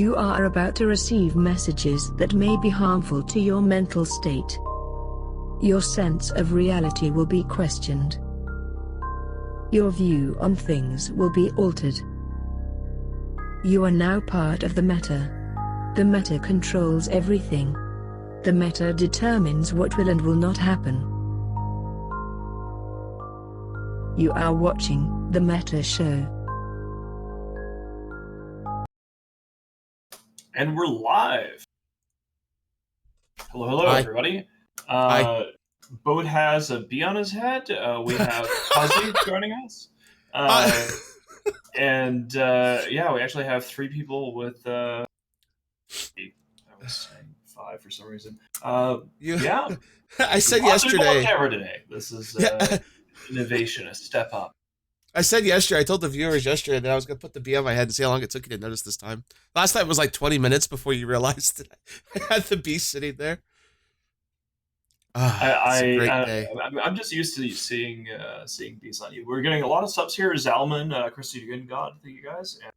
You are about to receive messages that may be harmful to your mental state. Your sense of reality will be questioned. Your view on things will be altered. You are now part of the meta. The meta controls everything. The meta determines what will and will not happen. You are watching The Meta Show. And we're live. Hello, Hi. everybody. Hi. Boat has a bee on his head. We have Fuzzy joining us. And we actually have 3 people with. I was saying 5 for some reason. Yeah. I said Lots of people on yesterday. camera today. This is innovation, a step up. I said yesterday. I told the viewers yesterday that I was gonna put the bee on my head and see how long it took you to notice this time. Last time was like 20 minutes before you realized that I had the bee sitting there. It's a great day. I'm just used to seeing bees on you. We're getting a lot of subs here. Zalman, Christy Good God, thank you guys. And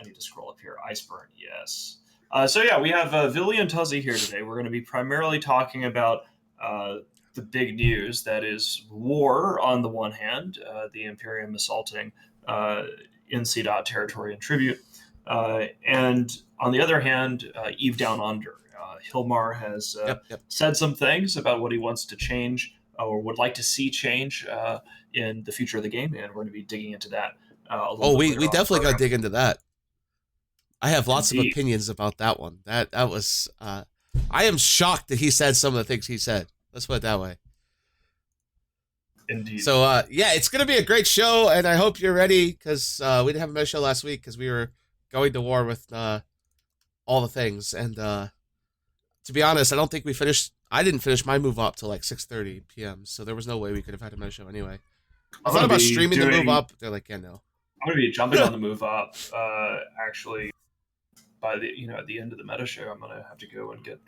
I need to scroll up here. Iceburn, yes. We have Villy and Tuzzy here today. We're going to be primarily talking about the big news, that is war on the one hand, the Imperium assaulting NC territory and tribute, and on the other hand, Eve Down Under. Hilmar has said some things about what he wants to change or would like to see change in the future of the game, and we're going to be digging into that. We definitely got to dig into that. I have lots Indeed. of opinions about that one. That was. I am shocked that he said some of the things he said. Let's put it that way. Indeed. So it's going to be a great show, and I hope you're ready because we didn't have a meta show last week because we were going to war with all the things, and to be honest, I don't think we finished. I didn't finish my move up till like 6:30 p.m. So there was no way we could have had a meta show anyway. I thought about streaming the move up. They're like, yeah, no. I'm going to be jumping on the move up. Actually, by the at the end of the meta show, I'm going to have to go and get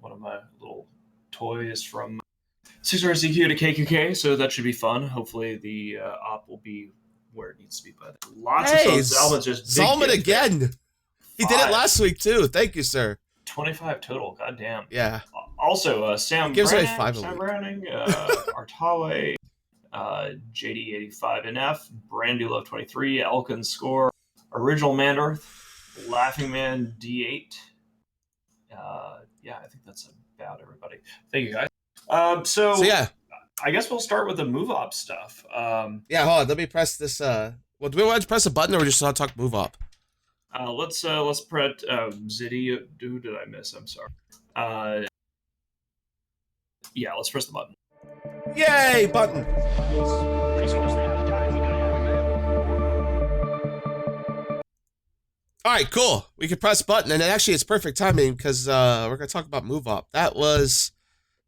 one of my little toys from 6RCQ to KQK. So that should be fun. Hopefully, the op will be where it needs to be. But lots of Zalman just Zalman again. He did it last week too. Thank you, sir. 25 total. Goddamn. Yeah. Also, Sam gives Browning, away 5 Sam a week. Browning, Artawe, JD85NF, Brandy Love 23, Elkin Score, Original Mandarth, Laughing Man D8. I think that's about everybody. Thank you guys. So yeah, I guess we'll start with the move up stuff. Hold on. Let me press this. Do we want to press a button or we just want to talk move up? Let's press Ziddy. Who did I miss? I'm sorry. Let's press the button. Yay, button. All right, cool. We can press button, and actually, it's perfect timing because we're gonna talk about move up. That was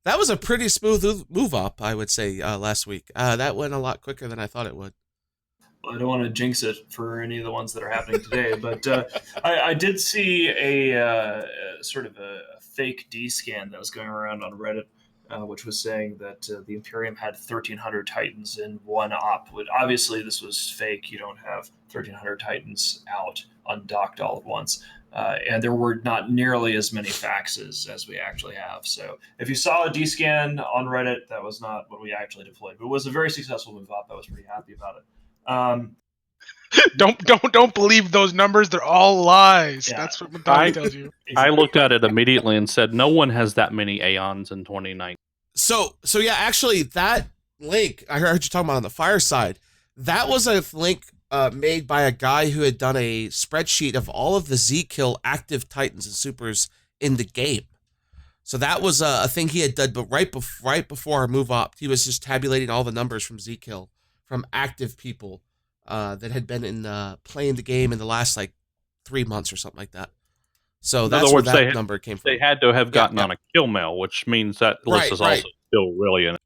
a pretty smooth move up, I would say, last week. That went a lot quicker than I thought it would. Well, I don't want to jinx it for any of the ones that are happening today, but I did see a sort of a fake D scan that was going around on Reddit, which was saying that the Imperium had 1,300 Titans in one op. Obviously, this was fake. You don't have 1,300 Titans out undocked all at once. And there were not nearly as many faxes as we actually have. So if you saw a D scan on Reddit, that was not what we actually deployed. But it was a very successful move up. I was pretty happy about it. Don't believe those numbers. They're all lies. Yeah. That's what Madonna tells you. I looked at it immediately and said, no one has that many Aeons in 2019. So yeah, actually, that link I heard you talking about on the fireside, that was a link made by a guy who had done a spreadsheet of all of the Z-Kill active Titans and Supers in the game. So that was a thing he had done, but right before our move up, he was just tabulating all the numbers from Z-Kill from active people that had been in playing the game in the last like 3 months or something like that. So that's where that number came from. They had to have gotten on a kill mail, which means that list is also still really in it.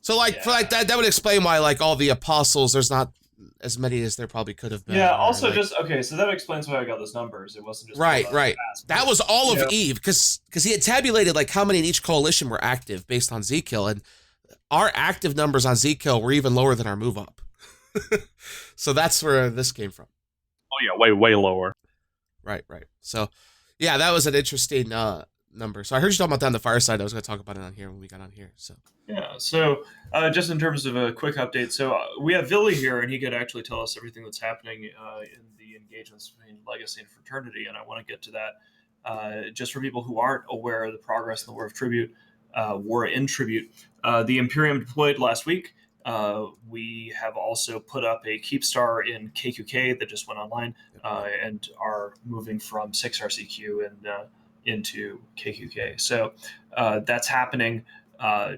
So for that would explain why like all the apostles, there's not as many as there probably could have been. Yeah. Also, so that explains why I got those numbers. It wasn't just right. That was all of Eve because he had tabulated like how many in each coalition were active based on Z-Kill, and our active numbers on Z-Kill were even lower than our move up. So that's where this came from. Oh yeah, way lower. Right. So, yeah, that was an interesting number. So I heard you talking about that on the fireside. I was going to talk about it on here when we got on here. So Yeah. So, just in terms of a quick update, so we have Billy here, and he could actually tell us everything that's happening in the engagements between Legacy and Fraternity, and I want to get to that. Just for people who aren't aware of the progress in the War of Tribute, War in Tribute, the Imperium deployed last week. We have also put up a Keepstar in KQK that just went online, and are moving from 6RCQ and into KQK. So that's happening.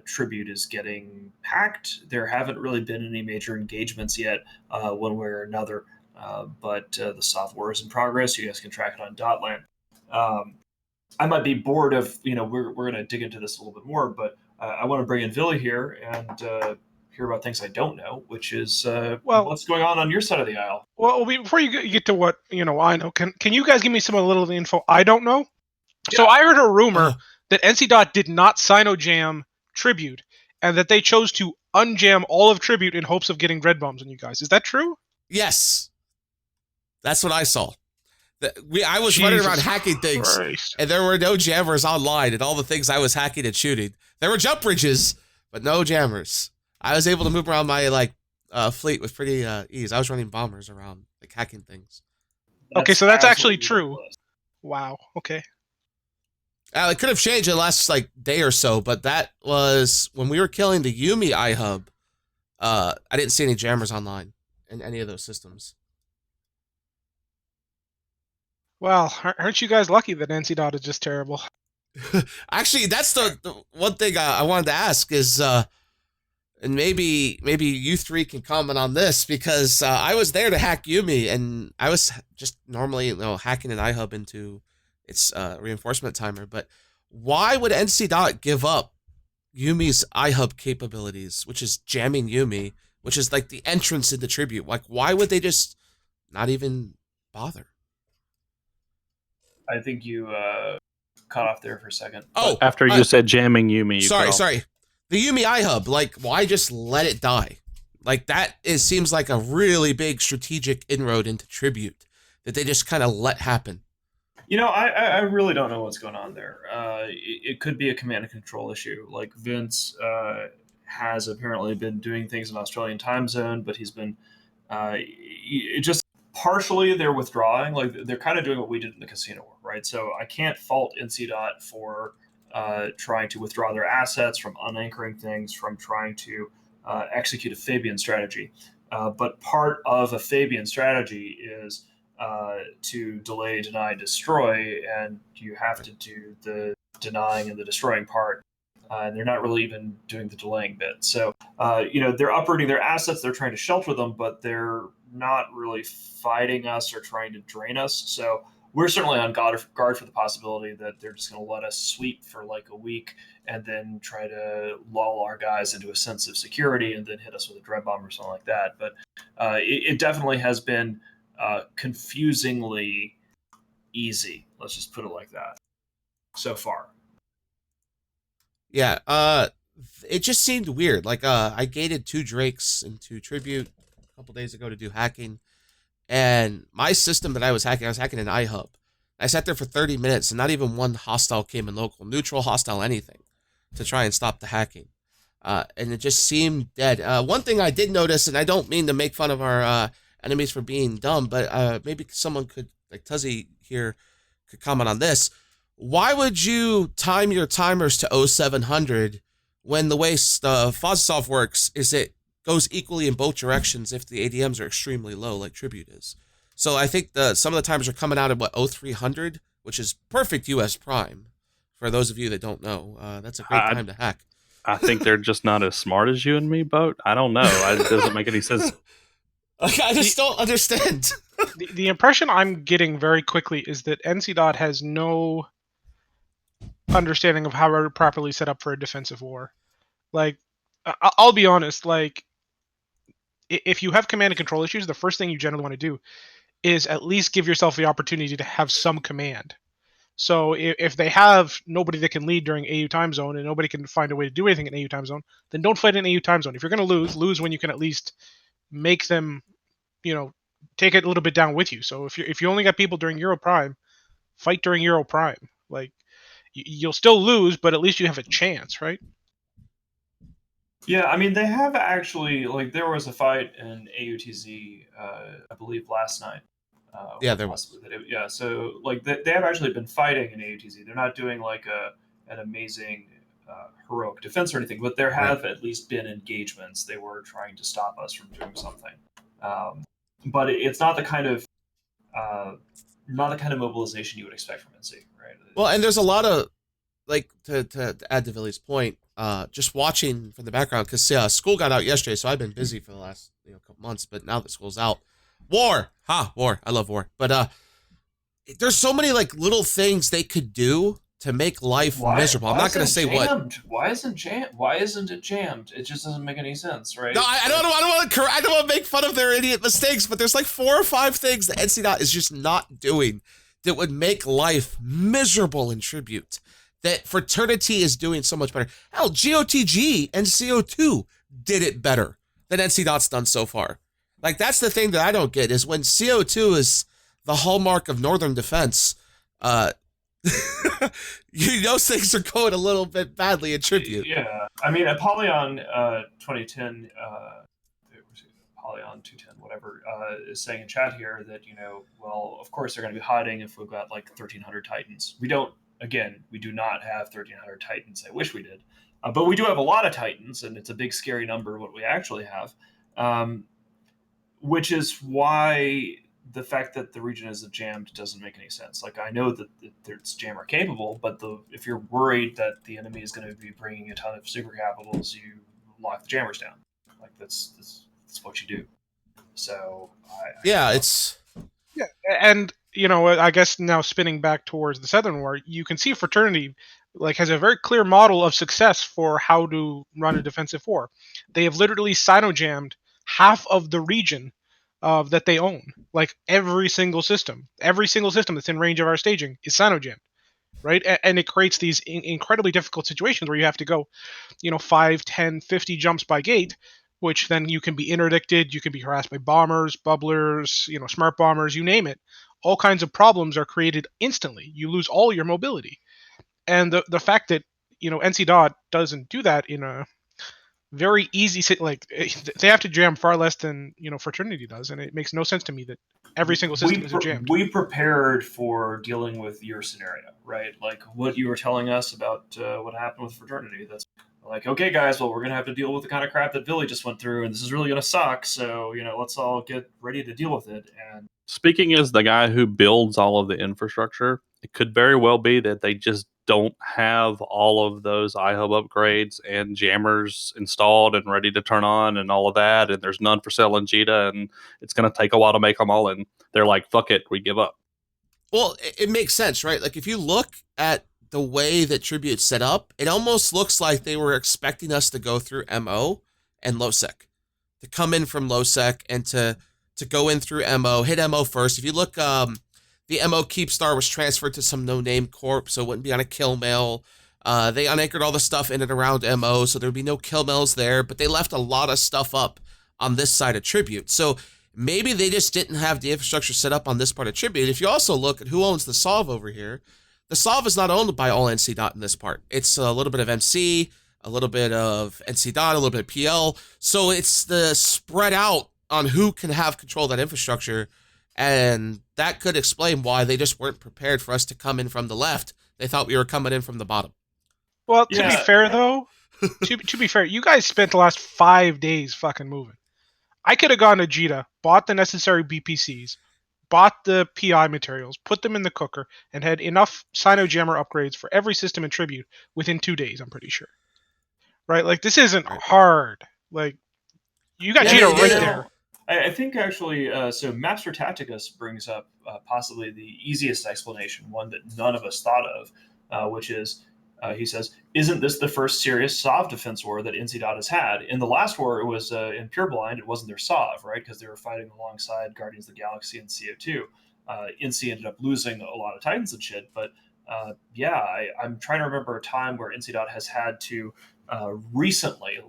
Tribute is getting hacked. There haven't really been any major engagements yet, one way or another. But the soft war is in progress. You guys can track it on Dotland. I might be bored of, we're going to dig into this a little bit more, but I want to bring in Vili here and hear about things I don't know, which is what's going on your side of the aisle. Well, before you get to what I know, can you guys give me some of the little info I don't know? Yeah. So I heard a rumor that NC Dot did not Sinojam Tribute, and that they chose to unjam all of Tribute in hopes of getting red bombs on you guys. Is that true? Yes, that's what I saw. I was running around hacking things, and there were no jammers online, and all the things I was hacking and shooting. There were jump bridges, but no jammers. I was able to move around my fleet with pretty ease. I was running bombers around, hacking things. Okay, so that's actually true. Wow. Okay. It could have changed in the last day or so, but that was when we were killing the Yumi iHub. I didn't see any jammers online in any of those systems. Well, aren't you guys lucky that NC Dot is just terrible? Actually, that's the one thing I wanted to ask is, and maybe you three can comment on this, because I was there to hack Yumi, and I was just normally hacking an iHub into its reinforcement timer. But why would NC Dot give up Yumi's iHub capabilities, which is jamming Yumi, which is the entrance into Tribute? Why would they just not even bother? I think you cut off there for a second. Oh, after you said jamming Yumi. Sorry. The Yumi iHub, why just let it die? Seems like a really big strategic inroad into Tribute that they just kind of let happen. I really don't know what's going on there. It could be a command and control issue. Vince has apparently been doing things in Australian time zone, but he's been just partially they're withdrawing. They're kind of doing what we did in the Casino War, right? So I can't fault NC Dot for trying to withdraw their assets, from unanchoring things, from trying to execute a Fabian strategy. But part of a Fabian strategy is to delay, deny, destroy, and you have to do the denying and the destroying part. And they're not really even doing the delaying bit. So, they're uprooting their assets. They're trying to shelter them, but they're not really fighting us or trying to drain us. So we're certainly on guard for the possibility that they're just going to let us sweep for a week and then try to lull our guys into a sense of security and then hit us with a dread bomb or something like that. But it definitely has been confusingly easy. Let's just put it like that so far. Yeah, it just seemed weird. I gated 2 Drakes into Tribute a couple days ago to do hacking, and my system that I was hacking an iHub. I sat there for 30 minutes, and not even one hostile came in local, neutral, hostile, anything, to try and stop the hacking. And it just seemed dead. One thing I did notice, and I don't mean to make fun of our enemies for being dumb, but maybe someone could, Tuzzy here, could comment on this. Why would you time your timers to 0700 when the way FOSSOFT works is it goes equally in both directions if the ADMs are extremely low, like Tribute is? So I think some of the timers are coming out at 0300, which is perfect US prime. For those of you that don't know, that's a great time to hack. I think they're just not as smart as you and me, Boat. I don't know. It doesn't make any sense. I just don't understand. The impression I'm getting very quickly is that NC Dot has no understanding of how to properly set up for a defensive war. I'll be honest, if you have command and control issues, the first thing you generally want to do is at least give yourself the opportunity to have some command. So if they have nobody that can lead during AU time zone and nobody can find a way to do anything in AU time zone, then don't fight in AU time zone. If you're going to lose when you can at least make them, take it a little bit down with you. So if you only got people during Euro Prime, fight during Euro Prime. Like you'll still lose, but at least you have a chance, right? Yeah, I mean they have actually like there was a fight in AUTZ, I believe last night. Yeah, Or there was. possibly yeah. So like they have actually been fighting in AUTZ. They're not doing like an amazing heroic defense or anything, but there Right. have at least been engagements. They were trying to stop us from doing something, but it's not the kind of mobilization you would expect from NC, right? Well, and there's a lot of like to add to Billy's point, just watching from the background because school got out yesterday, so I've been busy for the last couple months. But now that school's out, war, war. I love war, but there's so many like little things they could do to make life miserable. I'm not going to say jammed? Why isn't it jammed? It just doesn't make any sense, right? No, I don't want to make fun of their idiot mistakes, but there's like 4 or 5 things that NC Dot is just not doing that would make life miserable in Tribute. That Fraternity is doing so much better. Hell, GOTG and CO2 did it better than NC Dot's done so far. Like, that's the thing that I don't get is when CO2 is the hallmark of Northern Defense, things are going a little bit badly in Tribute. Yeah, I mean, Apollyon 2010, Apollyon 210, whatever, is saying in chat here that, well, of course they're going to be hiding if we've got like 1,300 Titans. We do not have 1,300 Titans. I wish we did. But we do have a lot of Titans, and it's a big, scary number what we actually have, which is why the fact that the region is jammed doesn't make any sense. Like, I know that it's jammer capable, but if you're worried that the enemy is going to be bringing a ton of super capitals, you lock the jammers down. Like, that's what you do. So, and I guess now spinning back towards the Southern War, you can see Fraternity has a very clear model of success for how to run a defensive war. They have literally sino-jammed half of the region that they own. Like every single system that's in range of our staging is sino-jammed, right? And it creates these incredibly difficult situations where you have to go, 5, 10, 50 jumps by gate, which then you can be interdicted, you can be harassed by bombers, bubblers, smart bombers, you name it. All kinds of problems are created instantly. You lose all your mobility. And the fact that, NC Dot doesn't do that in a very easy, they have to jam far less than, Fraternity does. And it makes no sense to me that every single system is jammed. We prepared for dealing with your scenario, right? Like what you were telling us about what happened with Fraternity. That's like, okay, guys, well, we're going to have to deal with the kind of crap that Billy just went through, and this is really going to suck. So, let's all get ready to deal with it. And speaking as the guy who builds all of the infrastructure, it could very well be that they just don't have all of those iHub upgrades and jammers installed and ready to turn on and all of that. And there's none for sale in Jita, and it's going to take a while to make them all. And they're like, fuck it, we give up. Well, it makes sense, right? Like if you look at the way that Tribute's set up, it almost looks like they were expecting us to go through MO and LowSec, to come in from LowSec and to go in through MO, hit MO first. If you look, the MO Keepstar was transferred to some no-name corp, so it wouldn't be on a kill mail. They unanchored all the stuff in and around MO, so there would be no kill mails there, but they left a lot of stuff up on this side of Tribute. So maybe they just didn't have the infrastructure set up on this part of Tribute. If you also look at who owns the Solve over here, the Solve is not owned by all NC Dot in this part. It's a little bit of MC, a little bit of NC Dot, a little bit of PL. So it's the spread out on who can have control of that infrastructure. And that could explain why they just weren't prepared for us to come in from the left. They thought we were coming in from the bottom. Well, to be fair, though, to be fair, you guys spent the last 5 days fucking moving. I could have gone to Jita, bought the necessary BPCs, bought the PI materials, put them in the cooker, and had enough Sino-Jammer upgrades for every system in Tribute within 2 days, I'm pretty sure. Right? Like, this isn't hard. Like, you got Jita right there. I think actually, so Master Tacticus brings up possibly the easiest explanation, one that none of us thought of, which is, he says, isn't this the first serious SOV defense war that NC Dot has had? In the last war, it was in Pure Blind, it wasn't their SOV, right? Because they were fighting alongside Guardians of the Galaxy and CO2. NC ended up losing a lot of Titans and shit, but I'm trying to remember a time where NC Dot has had to recently,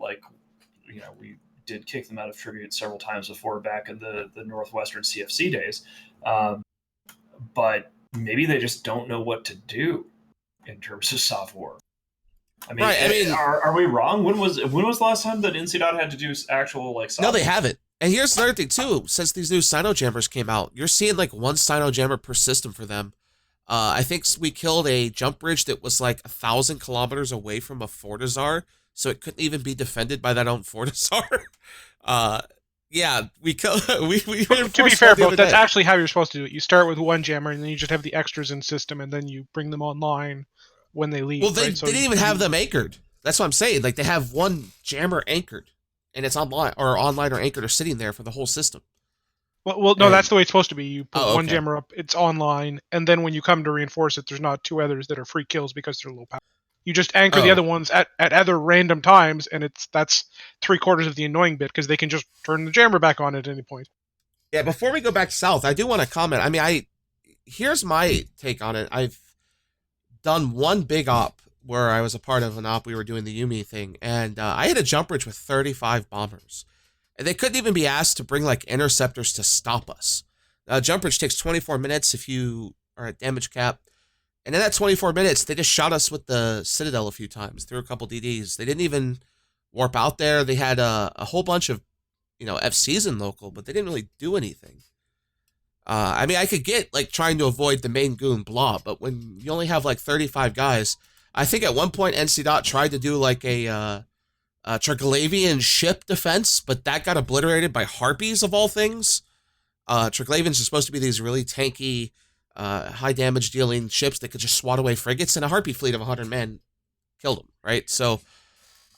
we did kick them out of tribute several times before back in the Northwestern CFC days. But maybe they just don't know what to do in terms of soft war. I mean, Right, I mean- are we wrong? When was the last time that NCDOT had to do actual like soft No, they war? haven't. And here's another thing too. Since these new Sino-Jammers came out, you're seeing like one Sino-Jammer per system for them. I think we killed a jump bridge that was like 1,000 kilometers away from a Fortizar, so it couldn't even be defended by that own Fortizar. Yeah, we killed. We To be reinforced fair, one the Bo, other that's day. actually how you're supposed to do it. You start with one jammer, and then you just have the extras in system, and then you bring them online when they leave. Well, they right? So didn't even have them anchored. That's what I'm saying. Like they have one jammer anchored, and it's online or anchored or sitting there for the whole system. Well, no, And- that's the way it's supposed to be. You put Oh, one okay. jammer up, it's online, and then when you come to reinforce it, there's not two others that are free kills because they're low power. You just anchor the Oh. other ones at other random times, and that's 3/4 of the annoying bit because they can just turn the jammer back on at any point. Yeah, before we go back south, I do want to comment. I mean, here's my take on it. I've done one big op where I was a part of an op. We were doing the Yumi thing, and I had a jump bridge with 35 bombers, and they couldn't even be asked to bring like interceptors to stop us. Jump bridge takes 24 minutes if you are at damage cap, and in that 24 minutes, they just shot us with the Citadel a few times, threw a couple DDs. They didn't even warp out there. They had a whole bunch of FCs in local, but they didn't really do anything. I mean, I could get like trying to avoid the main goon blob, but when you only have like 35 guys, I think at one point NC tried to do like a Triglavian ship defense, but that got obliterated by harpies of all things. Triglavians are supposed to be these really tanky, high damage dealing ships that could just swat away frigates, and a harpy fleet of 100 men killed them, right? So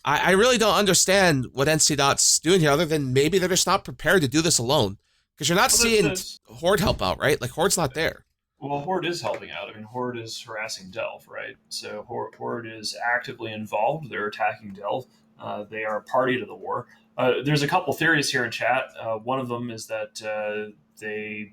I really don't understand what NC doing here, other than maybe they're just not prepared to do this alone. Because you're not Well, seeing that's- Horde help out, right? Like, Horde's not there. Well, Horde is helping out. I mean, Horde is harassing Delve, right? So Horde is actively involved. They're attacking Delve. They are a party to the war. There's a couple theories here in chat. One of them is that they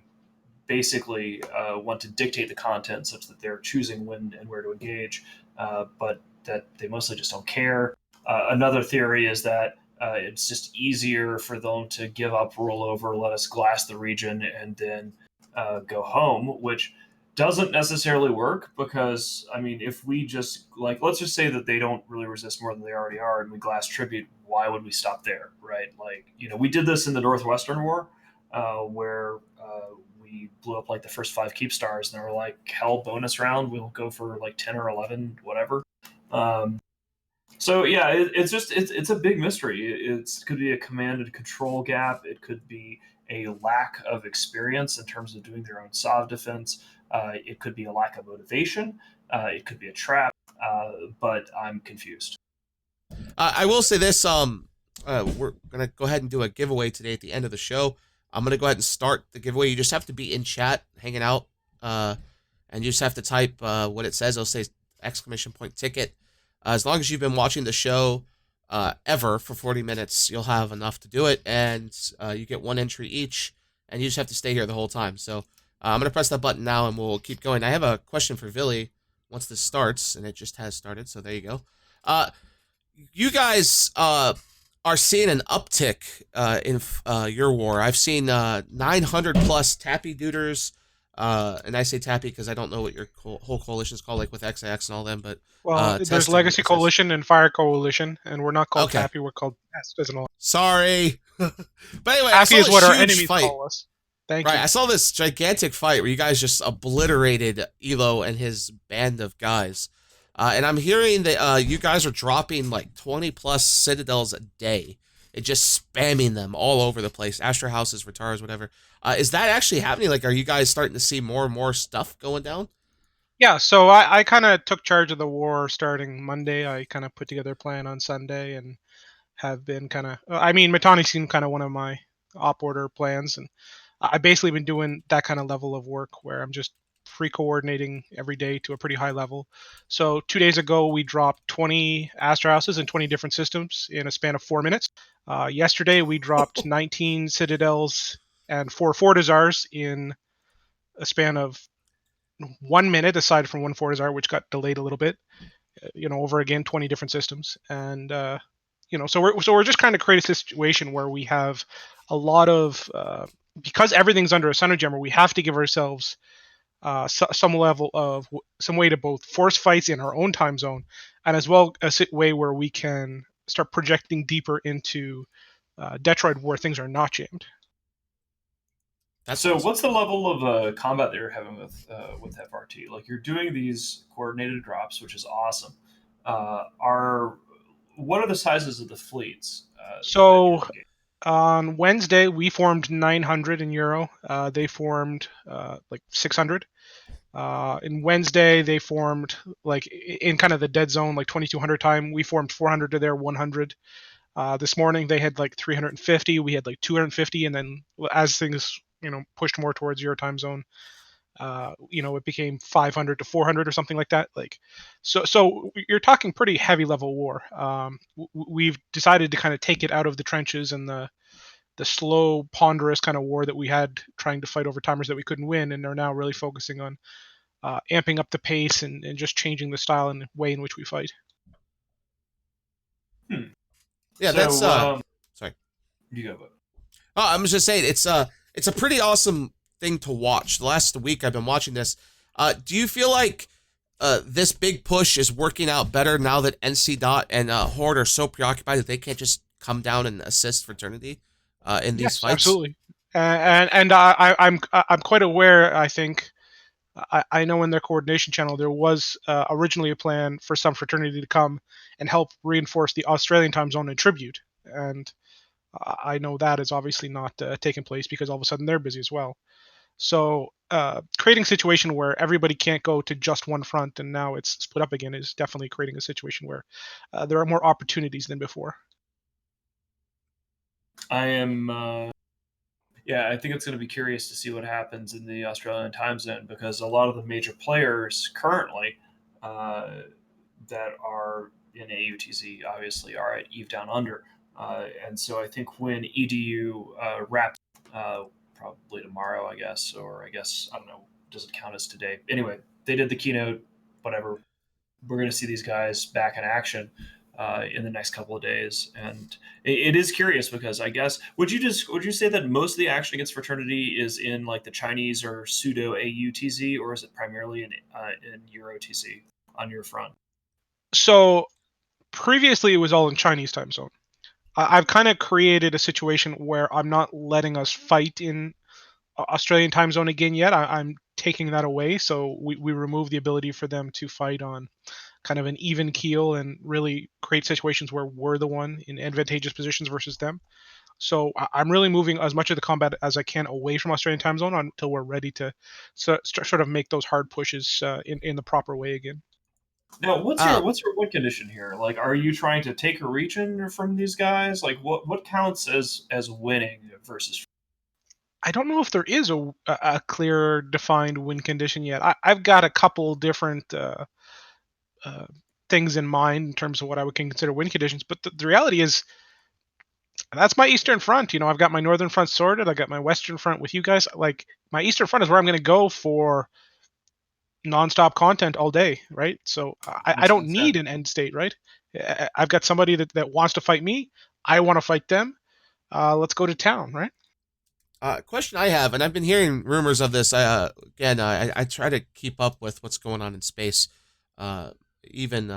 basically want to dictate the content such that they're choosing when and where to engage, but that they mostly just don't care. Another theory is that it's just easier for them to give up rollover, let us glass the region, and then go home, which doesn't necessarily work because, I mean, if we just, like, let's just say that they don't really resist more than they already are and we glass tribute, why would we stop there, right? Like, we did this in the Northwestern War where we blew up like the first 5 keep stars and they were like, hell, bonus round, we'll go for like 10 or 11, whatever. So yeah, it's a big mystery. It could be a command and control gap. It could be a lack of experience in terms of doing their own SOV defense. It could be a lack of motivation. It could be a trap. But I'm confused. I will say this: we're gonna go ahead and do a giveaway today at the end of the show. I'm gonna go ahead and start the giveaway. You just have to be in chat, hanging out, and you just have to type what it says. It'll say !ticket. As long as you've been watching the show ever for 40 minutes, you'll have enough to do it, and you get 1 entry each, and you just have to stay here the whole time. So I'm going to press that button now, and we'll keep going. I have a question for Villy once this starts, and it just has started, so there you go. You guys are seeing an uptick in your war. I've seen 900 plus Tappy Duders, and I say Tappy because I don't know what your whole coalition is called, like with XIX and all them, but Well, there's Testing, Legacy it says. Coalition and Fire Coalition, and we're not called Okay. Tappy, we're called Pest as an alliance. Sorry. But anyway, I saw Tappy is this what our huge enemies fight. call us. Thank Right, you. I saw this gigantic fight where you guys just obliterated Elo and his band of guys. And I'm hearing that you guys are dropping like 20 plus Citadels a day. It just spamming them all over the place. Astra Houses, Retars, whatever. Is that actually happening? Like, are you guys starting to see more and more stuff going down? Yeah, so I kind of took charge of the war starting Monday. I kind of put together a plan on Sunday and have been kind of... I mean, Matani seemed kind of one of my op order plans, and I've basically been doing that kind of level of work where I'm just free coordinating every day to a pretty high level. So 2 days ago, we dropped 20 Astra Houses in 20 different systems in a span of 4 minutes. Yesterday, we dropped 19 Citadels and 4 Fortizars in a span of 1 minute, aside from one Fortizar, which got delayed a little bit. Over again, 20 different systems. And So we're just trying to create a situation where we have a lot of because everything's under a Sun Gemmer, we have to give ourselves some level of some way to both force fights in our own time zone, and as well a way where we can start projecting deeper into Detroit where things are not jammed. So, what's the level of combat that you're having with FRT? Like, you're doing these coordinated drops, which is awesome. What are the sizes of the fleets? So on Wednesday we formed 900 in Euro. They formed like 600. In Wednesday they formed like in kind of the dead zone, like 2200 time. We formed 400 to their 100. This morning they had like 350. We had like 250, and then as things pushed more towards your time zone, it became 500 to 400 or something like that. Like, so you're talking pretty heavy level war. We've decided to kind of take it out of the trenches and the slow, ponderous kind of war that we had trying to fight over timers that we couldn't win, and are now really focusing on amping up the pace and just changing the style and way in which we fight. Yeah, so, that's sorry. You go, bud. Oh, I'm just saying it's a pretty awesome thing to watch. The last week I've been watching this. Do you feel like this big push is working out better now that NC Dot and Horde are so preoccupied that they can't just come down and assist Fraternity in these fights? Absolutely. And I'm quite aware. I think I know in their coordination channel there was originally a plan for some Fraternity to come and help reinforce the Australian time zone and tribute, and I know that is obviously not taking place because all of a sudden they're busy as well. So creating a situation where everybody can't go to just one front and now it's split up again is definitely creating a situation where there are more opportunities than before. I am. I think it's going to be curious to see what happens in the Australian time zone, because a lot of the major players currently that are in AUTZ obviously are at EVE Down Under. And so I think when EDU wraps probably tomorrow, I guess, or I don't know, does it count as today? Anyway, they did the keynote, whatever. We're going to see these guys back in action in the next couple of days, and it is curious because I guess would you say that most of the action against Fraternity is in like the Chinese or pseudo AUTZ, or is it primarily in EuroTZ on your front? So previously it was all in Chinese time zone. I've kind of created a situation where I'm not letting us fight in Australian time zone again yet. I'm taking that away, so we remove the ability for them to fight on kind of an even keel and really create situations where we're the one in advantageous positions versus them. So I'm really moving as much of the combat as I can away from Australian time zone until we're ready to sort of make those hard pushes in the proper way again. Now, what's your win condition here? Like, are you trying to take a region from these guys? Like, what counts as winning versus? I don't know if there is a clear defined win condition yet. I've got a couple different things in mind in terms of what I would consider win conditions, but the reality is that's my Eastern Front. I've got my Northern Front sorted. I got my Western Front with you guys. Like my Eastern Front is where I'm going to go for nonstop content all day, right? So I don't need an end state, right? I've got somebody that wants to fight me. I want to fight them. Let's go to town, right? Question I have, and I've been hearing rumors of this. Again, I try to keep up with what's going on in space, even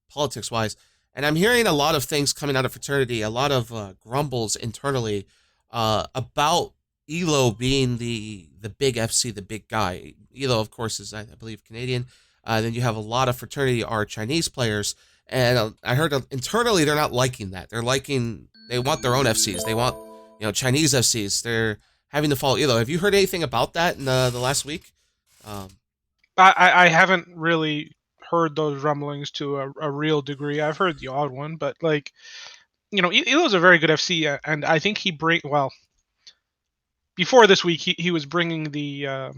politics-wise. And I'm hearing a lot of things coming out of Fraternity, a lot of grumbles internally about Elo being the big FC, the big guy. Elo, of course, is, I believe, Canadian. Then you have a lot of Fraternity are Chinese players. And I heard internally they're not liking that. They want their own FCs. They want Chinese FCs. They're having to follow Elo. Have you heard anything about that in the last week? I haven't really heard those rumblings to a real degree. I've heard the odd one, but Elo's a very good FC, and I think before this week he was bringing the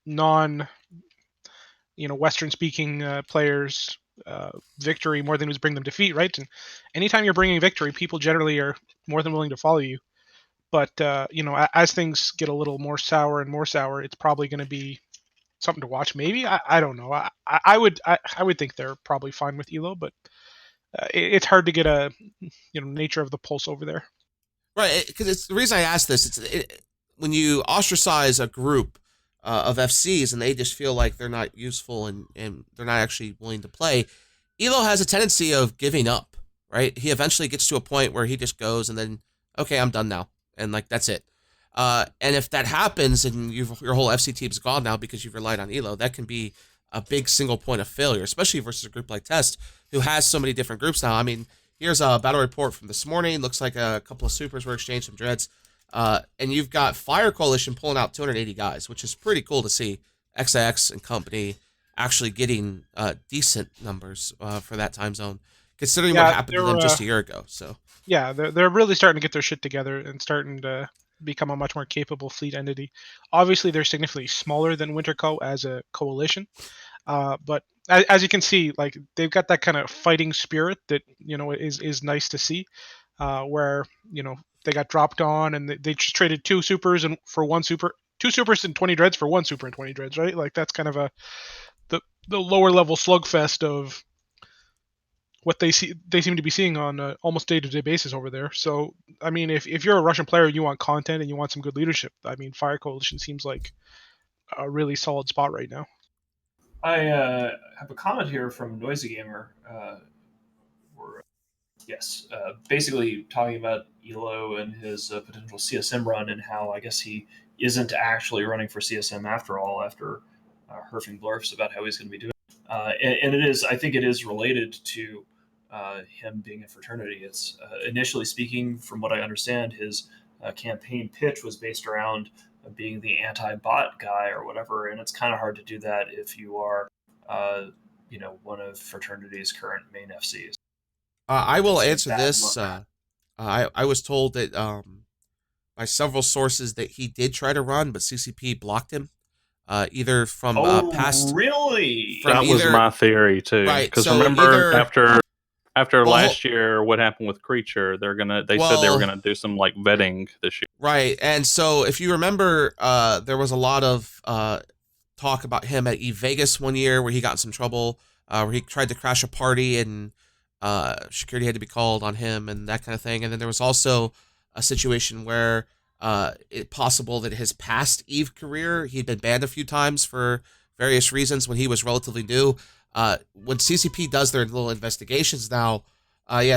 non Western speaking players victory more than he was bringing them defeat, right? And anytime you're bringing victory, people generally are more than willing to follow you. But as things get a little more sour and more sour, it's probably going to be something to watch. Maybe I don't know. I would think they're probably fine with Elo, but it's hard to get a nature of the pulse over there. Right, because it's the reason I asked this. When you ostracize a group of FCs and they just feel like they're not useful and they're not actually willing to play, Elo has a tendency of giving up. Right, he eventually gets to a point where he just goes and then, okay, I'm done now, and like that's it. And if that happens and your whole FC team's gone now because you've relied on Elo, that can be a big single point of failure, especially versus a group like Test, who has so many different groups now. I mean, here's a battle report from this morning. Looks like a couple of supers were exchanged, some dreads. And you've got Fire Coalition pulling out 280 guys, which is pretty cool to see XIX and company actually getting decent numbers for that time zone, considering what happened to them just a year ago. So yeah, they're really starting to get their shit together and starting to become a much more capable fleet entity. Obviously, they're significantly smaller than Winterco as a coalition, but as you can see, like they've got that kind of fighting spirit that is nice to see. Where they got dropped on and they just traded two supers and 20 dreads for one super and 20 dreads, right? Like that's kind of the lower level slugfest of what they seem to be seeing on almost day-to-day basis over there. So I mean, if you're a Russian player, you want content and you want some good leadership, I mean, Fire Coalition seems like a really solid spot right now. I have a comment here from Noisy Gamer. Basically talking about Elo and his potential CSM run and how I guess he isn't actually running for CSM after all, after herfing blurfs about how he's going to be doing. And I think it is related to him being a fraternity. It's initially speaking, from what I understand, his campaign pitch was based around being the anti-bot guy or whatever, and it's kind of hard to do that if you are, one of fraternity's current main FCs. I will answer this. I was told that by several sources that he did try to run, but CCP blocked him. Either from past. Really? That was my theory too. Right. Because so remember, after last year, what happened with Creature? They said they were gonna do some like vetting this year. Right. And so if you remember, there was a lot of talk about him at eVegas one year where he got in some trouble, where he tried to crash a party and security had to be called on him and that kind of thing. And then there was also a situation where it's possible that his past EVE career, he'd been banned a few times for various reasons when he was relatively new. When CCP does their little investigations now,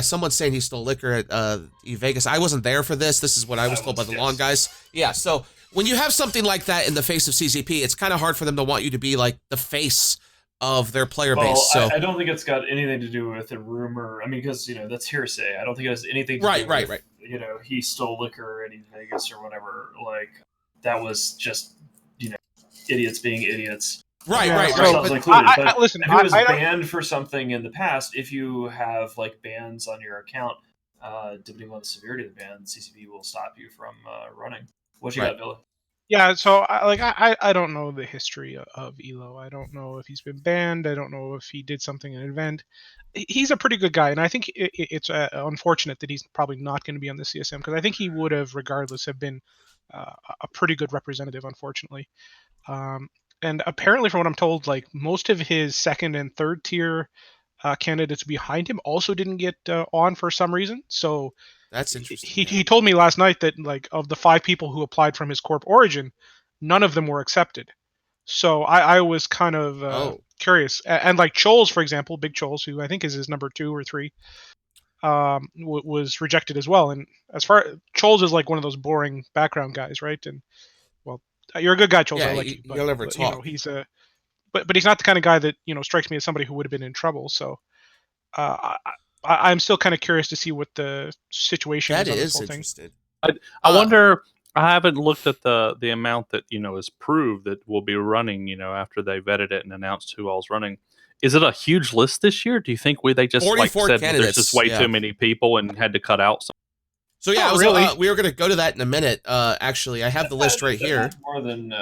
someone's saying he stole liquor at eVegas. I wasn't there for this. This is what I was told by the lawn guys. Yeah, so when you have something like that in the face of CCP, it's kind of hard for them to want you to be like the face of their player base. So I don't think it's got anything to do with a rumor. I mean, because that's hearsay. I don't think it has anything to do with, he stole liquor at Vegas or whatever. Like that was just idiots being idiots. Right. Listen, if he was banned for something in the past, if you have like bans on your account, depending on the severity of the ban, CCP will stop you from running. What you got, Villa? Yeah, so I don't know the history of Elo. I don't know if he's been banned. I don't know if he did something in an event. He's a pretty good guy, and I think it's unfortunate that he's probably not going to be on the CSM, because I think he would have, regardless, have been a pretty good representative, unfortunately. And apparently, from what I'm told, like most of his second and third tier candidates behind him also didn't get on for some reason. So that's interesting. He told me last night that like of the 5 people who applied from his corp origin, none of them were accepted. So I was kind of curious. And like Choles, for example, Big Choles, who I think is his number 2 or 3, was rejected as well. And as far Choles is like one of those boring background guys, right? And well, you're a good guy, Choles. Yeah, I like you. You'll never talk. He's a but he's not the kind of guy that strikes me as somebody who would have been in trouble. So I'm still kind of curious to see what the situation is on this whole thing. I wonder. I haven't looked at the amount that is proved that will be running. After they vetted it and announced who all's running. Is it a huge list this year? Do you think they just like said there's just way too many people and had to cut out some? So yeah, we were going to go to that in a minute. Actually, I have the list right here. More than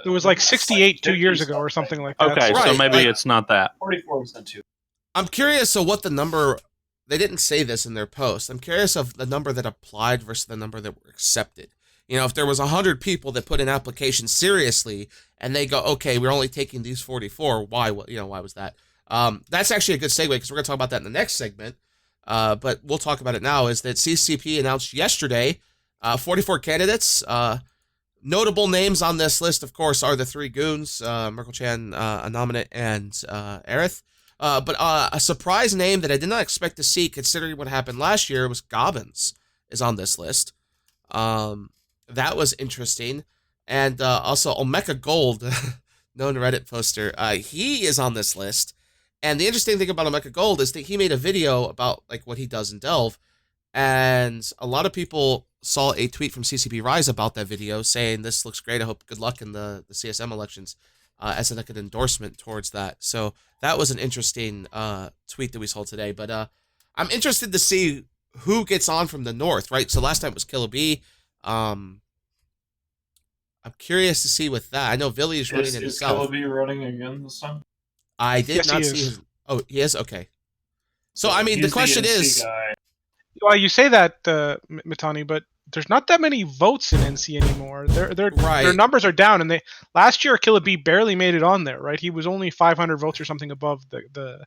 it was like 68 2 years ago or something like that. Okay, so maybe it's not that. 44% too. I'm curious of what the number. They didn't say this in their post. I'm curious of the number that applied versus the number that were accepted. If there was 100 people that put an application seriously, and they go, okay, we're only taking these 44. Why? Why was that? That's actually a good segue because we're going to talk about that in the next segment. but we'll talk about it now, is that CCP announced yesterday 44 candidates. Notable names on this list, of course, are the three goons, Merkel Chan, Anominate, and Aerith. But a surprise name that I did not expect to see, considering what happened last year, was Gobbins is on this list. That was interesting. And also Omeka Gold, known Reddit poster, he is on this list. And the interesting thing about Omeka Gold is that he made a video about like what he does in Delve, and a lot of people saw a tweet from CCP Rise about that video saying, this looks great, I hope good luck in the CSM elections, as like an endorsement towards that. So that was an interesting tweet that we saw today. But I'm interested to see who gets on from the north, right? So last time it was Killer B. I'm curious to see with that. I know Villy is running in the south. Is Killer B running again this time? I did not see his... Oh, he is? Okay. So, I mean, the question is... Well, you say that, Mitani, but there's not that many votes in NC anymore. Their numbers are down, and last year Killer B barely made it on there, right? He was only 500 votes or something above the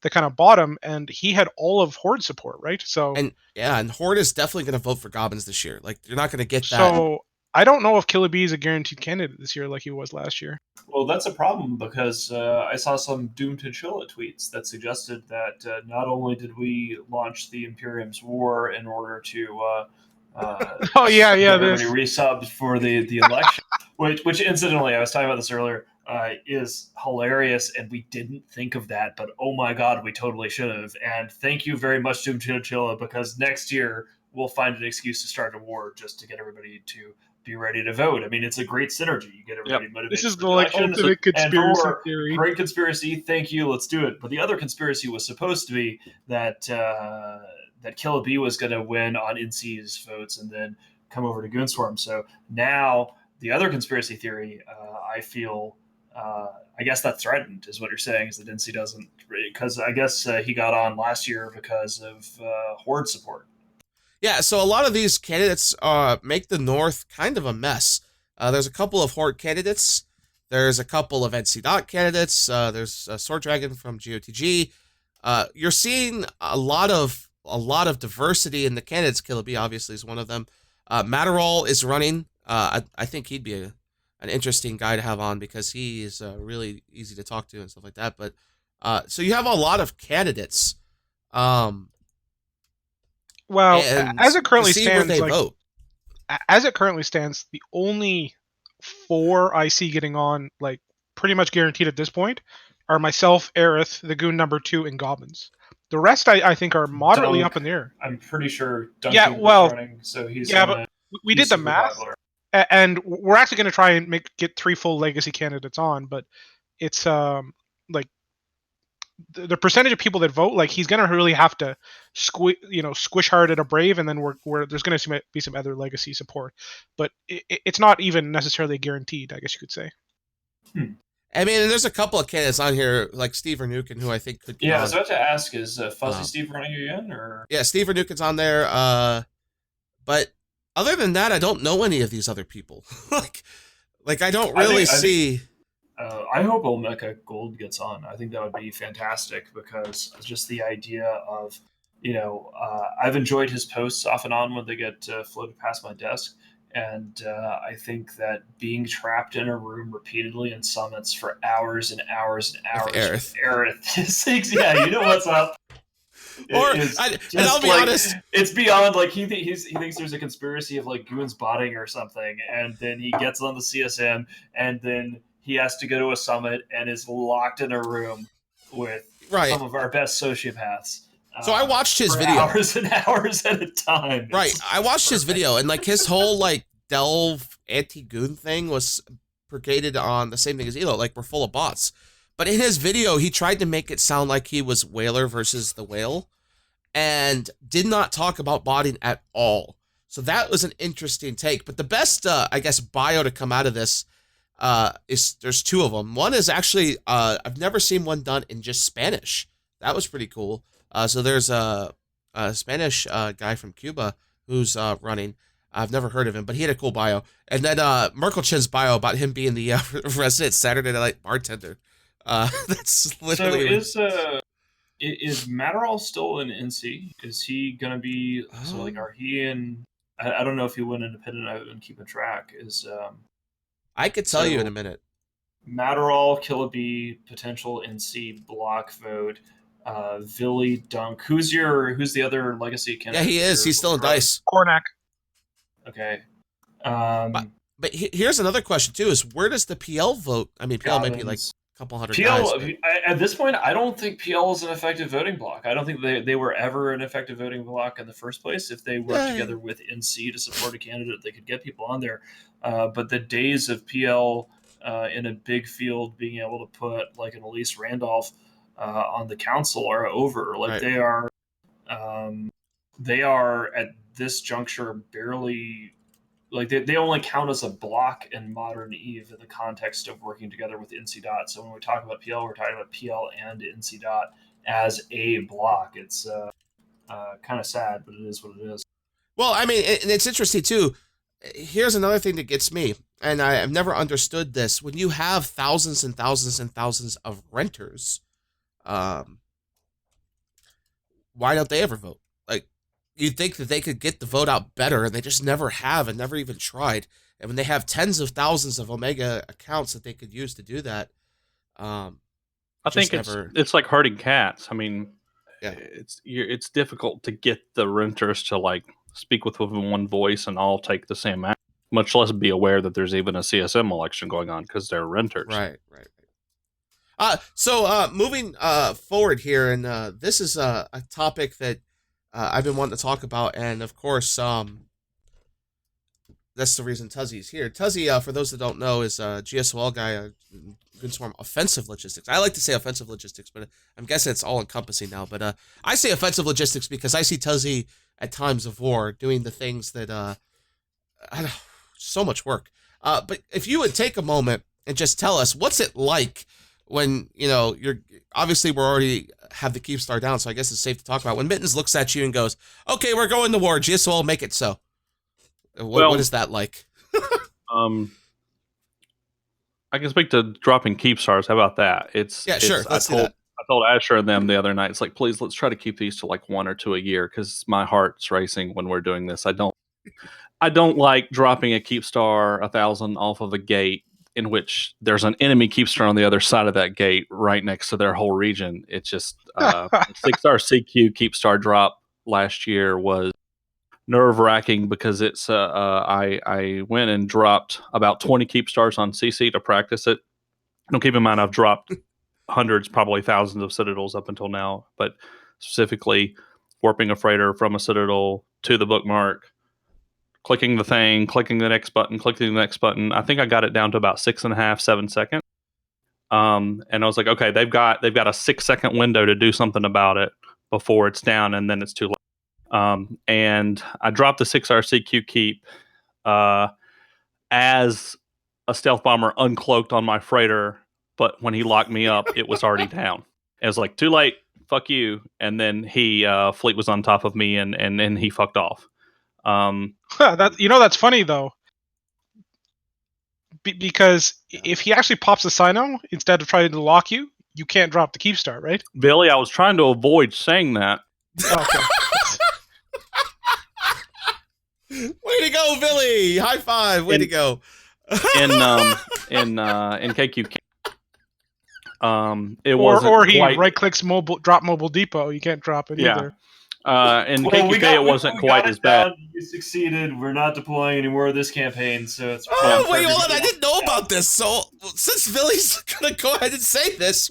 kind of bottom, and he had all of Horde support, right? So and Horde is definitely going to vote for Gobbins this year. Like, you're not going to get that. So I don't know if Killer B is a guaranteed candidate this year like he was last year. Well, that's a problem because I saw some Doom to Chilla tweets that suggested that not only did we launch the Imperium's War in order to everybody resubbed for the election, which incidentally, I was talking about this earlier, is hilarious, and we didn't think of that, but oh my god, we totally should have. And thank you very much, Doom to Chilla, because next year we'll find an excuse to start a war just to get everybody to be ready to vote. I mean, it's a great synergy. You get everybody motivated. This is the ultimate conspiracy theory. Great conspiracy. Thank you. Let's do it. But the other conspiracy was supposed to be that that Killer B was going to win on NC's votes and then come over to Goonswarm. So now the other conspiracy theory, I feel, I guess that's threatened, is what you're saying, is that NC doesn't, because I guess he got on last year because of Horde support. Yeah, so a lot of these candidates make the North kind of a mess. There's a couple of Horde candidates. There's a couple of NC Dot candidates. There's Sword Dragon from GOTG. You're seeing a lot of diversity in the candidates. Killer B obviously is one of them. Matterall is running. I think he'd be an interesting guy to have on because he is really easy to talk to and stuff like that. But so you have a lot of candidates. Well, as it currently stands, the only 4 I see getting on, like, pretty much guaranteed at this point, are myself, Aerith, the Goon number 2, and Goblins. The rest, I think, are moderately up in the air. I'm pretty sure Duncan was running, so he's... Yeah, but we did the math, and we're actually going to try and get 3 full Legacy candidates on, but it's, like, the percentage of people that vote, like, he's gonna really have to squish hard at a Brave, and then we're there's gonna be some other Legacy support, but it's not even necessarily guaranteed, I guess you could say. I mean, there's a couple of candidates on here, like Steve Vernuken, who I think could get on. I was about to ask, is Fuzzy Steve running again, or? Yeah, Steve Vernuken's on there, but other than that, I don't know any of these other people. like I don't really see... I hope Omeka Gold gets on. I think that would be fantastic, because just the idea of, I've enjoyed his posts off and on when they get floated past my desk. And I think that being trapped in a room repeatedly in summits for hours and hours and hours with Aerith, yeah, you know what's up. And I'll be honest, it's beyond, like, he thinks there's a conspiracy of, like, Goons botting or something, and then he gets on the CSM, and then he has to go to a summit and is locked in a room with some of our best sociopaths. So I watched his video hours and hours at a time. Right. I watched his video, and like his whole like Delve anti-goon thing was brigaded on the same thing as Elo, like we're full of bots. But in his video, he tried to make it sound like he was Whaler versus the Whale, and did not talk about botting at all. So that was an interesting take. But the best, I guess, bio to come out of this is there's 2 of them. One is actually I've never seen one done in just Spanish. That was pretty cool. So there's a Spanish guy from Cuba who's running. I've never heard of him, but he had a cool bio. And then Merkel Chen's bio about him being the resident Saturday Night bartender. That's literally... So is Matterall still in NC? Is he gonna be so like? Are he in? I don't know if he went independent. I've been keeping track. Is I could tell you in so a minute. Matterall, Killaby, potential NC block vote. Villy, Dunk. Who's the other legacy Yeah, candidate? he is. He's still in dice. Cornac. Okay. But here's another question too: is where does the PL vote? I mean, PL maybe like a couple hundred PL, guys. at this point, I don't think PL is an effective voting block. I don't think they were ever an effective voting block in the first place. If they worked together with NC to support a candidate, they could get people on there. But the days of PL in a big field being able to put like an Elise Randolph on the council are over. Like they are at this juncture barely. Like they only count as a block in modern Eve in the context of working together with NC Dot. So when we talk about PL, we're talking about PL and NC Dot as a block. It's kind of sad, but it is what it is. Well, I mean, and it's interesting too. Here's another thing that gets me, and I've never understood this. When you have thousands and thousands and thousands of renters, why don't they ever vote? Like, you'd think that they could get the vote out better, and they just never have and never even tried. And when they have tens of thousands of Omega accounts that they could use to do that, I think it's like herding cats. I mean, yeah, it's difficult to get the renters to like speak with one voice and all take the same act, much less be aware that there's even a CSM election going on because they're renters. Right. So moving forward here, and this is a topic that I've been wanting to talk about, and of course, that's the reason Tuzzy's here. Tuzzy, for those that don't know, is a GSOL guy, Goonswarm offensive logistics. I like to say offensive logistics, but I'm guessing it's all encompassing now. But I say offensive logistics because I see Tuzzy at times of war doing the things that I don't know, so much work. But if you would take a moment and just tell us what's it like when, you know, you're obviously we're already have the Keepstar down, so I guess it's safe to talk about when Mittens looks at you and goes, "Okay, we're going to war. GSOL, make it so." What is that like? I can speak to dropping Keepstars. How about that? Sure. Let's do that. I told Asher and them the other night, it's like, please, let's try to keep these to like 1 or 2 a year because my heart's racing when we're doing this. I don't like dropping a Keepstar 1,000 off of a gate in which there's an enemy Keepstar on the other side of that gate right next to their whole region. It's just 6-star CQ Keepstar drop last year was nerve-wracking because it's I went and dropped about 20 Keepstars on CC to practice it. Don't keep in mind I've dropped hundreds, probably thousands of Citadels up until now, but specifically warping a freighter from a Citadel to the bookmark, clicking the thing, clicking the next button, clicking the next button. I think I got it down to about 6.5, 7 seconds. And I was like, okay, they've got a 6-second window to do something about it before it's down, and then it's too late. And I dropped the 6RCQ keep as a stealth bomber uncloaked on my freighter, but when he locked me up, it was already down. It was like, too late, fuck you. And then Fleet was on top of me, and he fucked off. That's funny though, because if he actually pops a Sino instead of trying to lock you, you can't drop the Keepstar, right? Billy, I was trying to avoid saying that. Okay. Way to go, Billy! High five! Way to go! In KQ, it was or he quite... right clicks drop mobile depot. You can't drop it either. In KQK, it wasn't quite as bad. You succeeded. We're not deploying any more of this campaign, so it's. Oh wait, hold on! I didn't know about this. So since Billy's gonna go ahead and say this,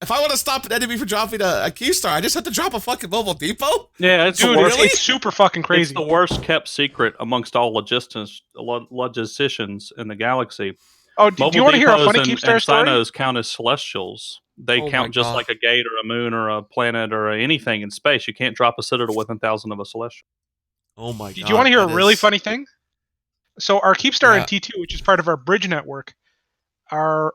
if I want to stop an enemy from dropping a Keepstar, I just have to drop a fucking mobile depot? Yeah, it's it's super fucking crazy. It's the worst kept secret amongst all logisticians in the galaxy. Oh, do you want to hear a funny Keepstar story? Sinos count as celestials. They count just like a gate or a moon or a planet or anything in space. You can't drop a Citadel within 1,000 of a celestial. Oh my god! Do you want to hear a really funny thing? So our Keepstar in T2, which is part of our bridge network, our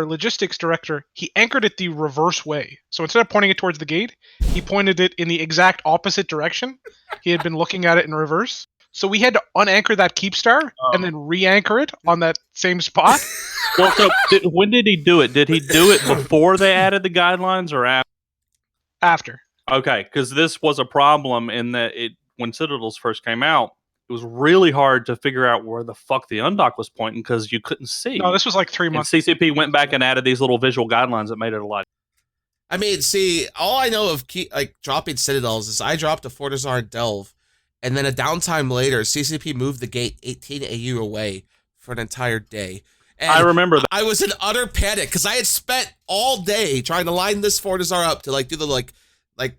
logistics director, he anchored it the reverse way. So instead of pointing it towards the gate, he pointed it in the exact opposite direction. He had been looking at it in reverse. So we had to unanchor that Keepstar and then re-anchor it on that same spot. Well, so when did he do it? Did he do it before they added the guidelines or after? After. Okay, because this was a problem in that when Citadels first came out, it was really hard to figure out where the fuck the undock was pointing because you couldn't see. No, this was like 3 and months. CCP went back and added these little visual guidelines that made it a lot. I mean, see, all I know of dropping Citadels is I dropped a Fortizar Delve, and then a downtime later, CCP moved the gate 18 AU away for an entire day. And I remember that. I was in utter panic because I had spent all day trying to line this Fortizar up to like do the like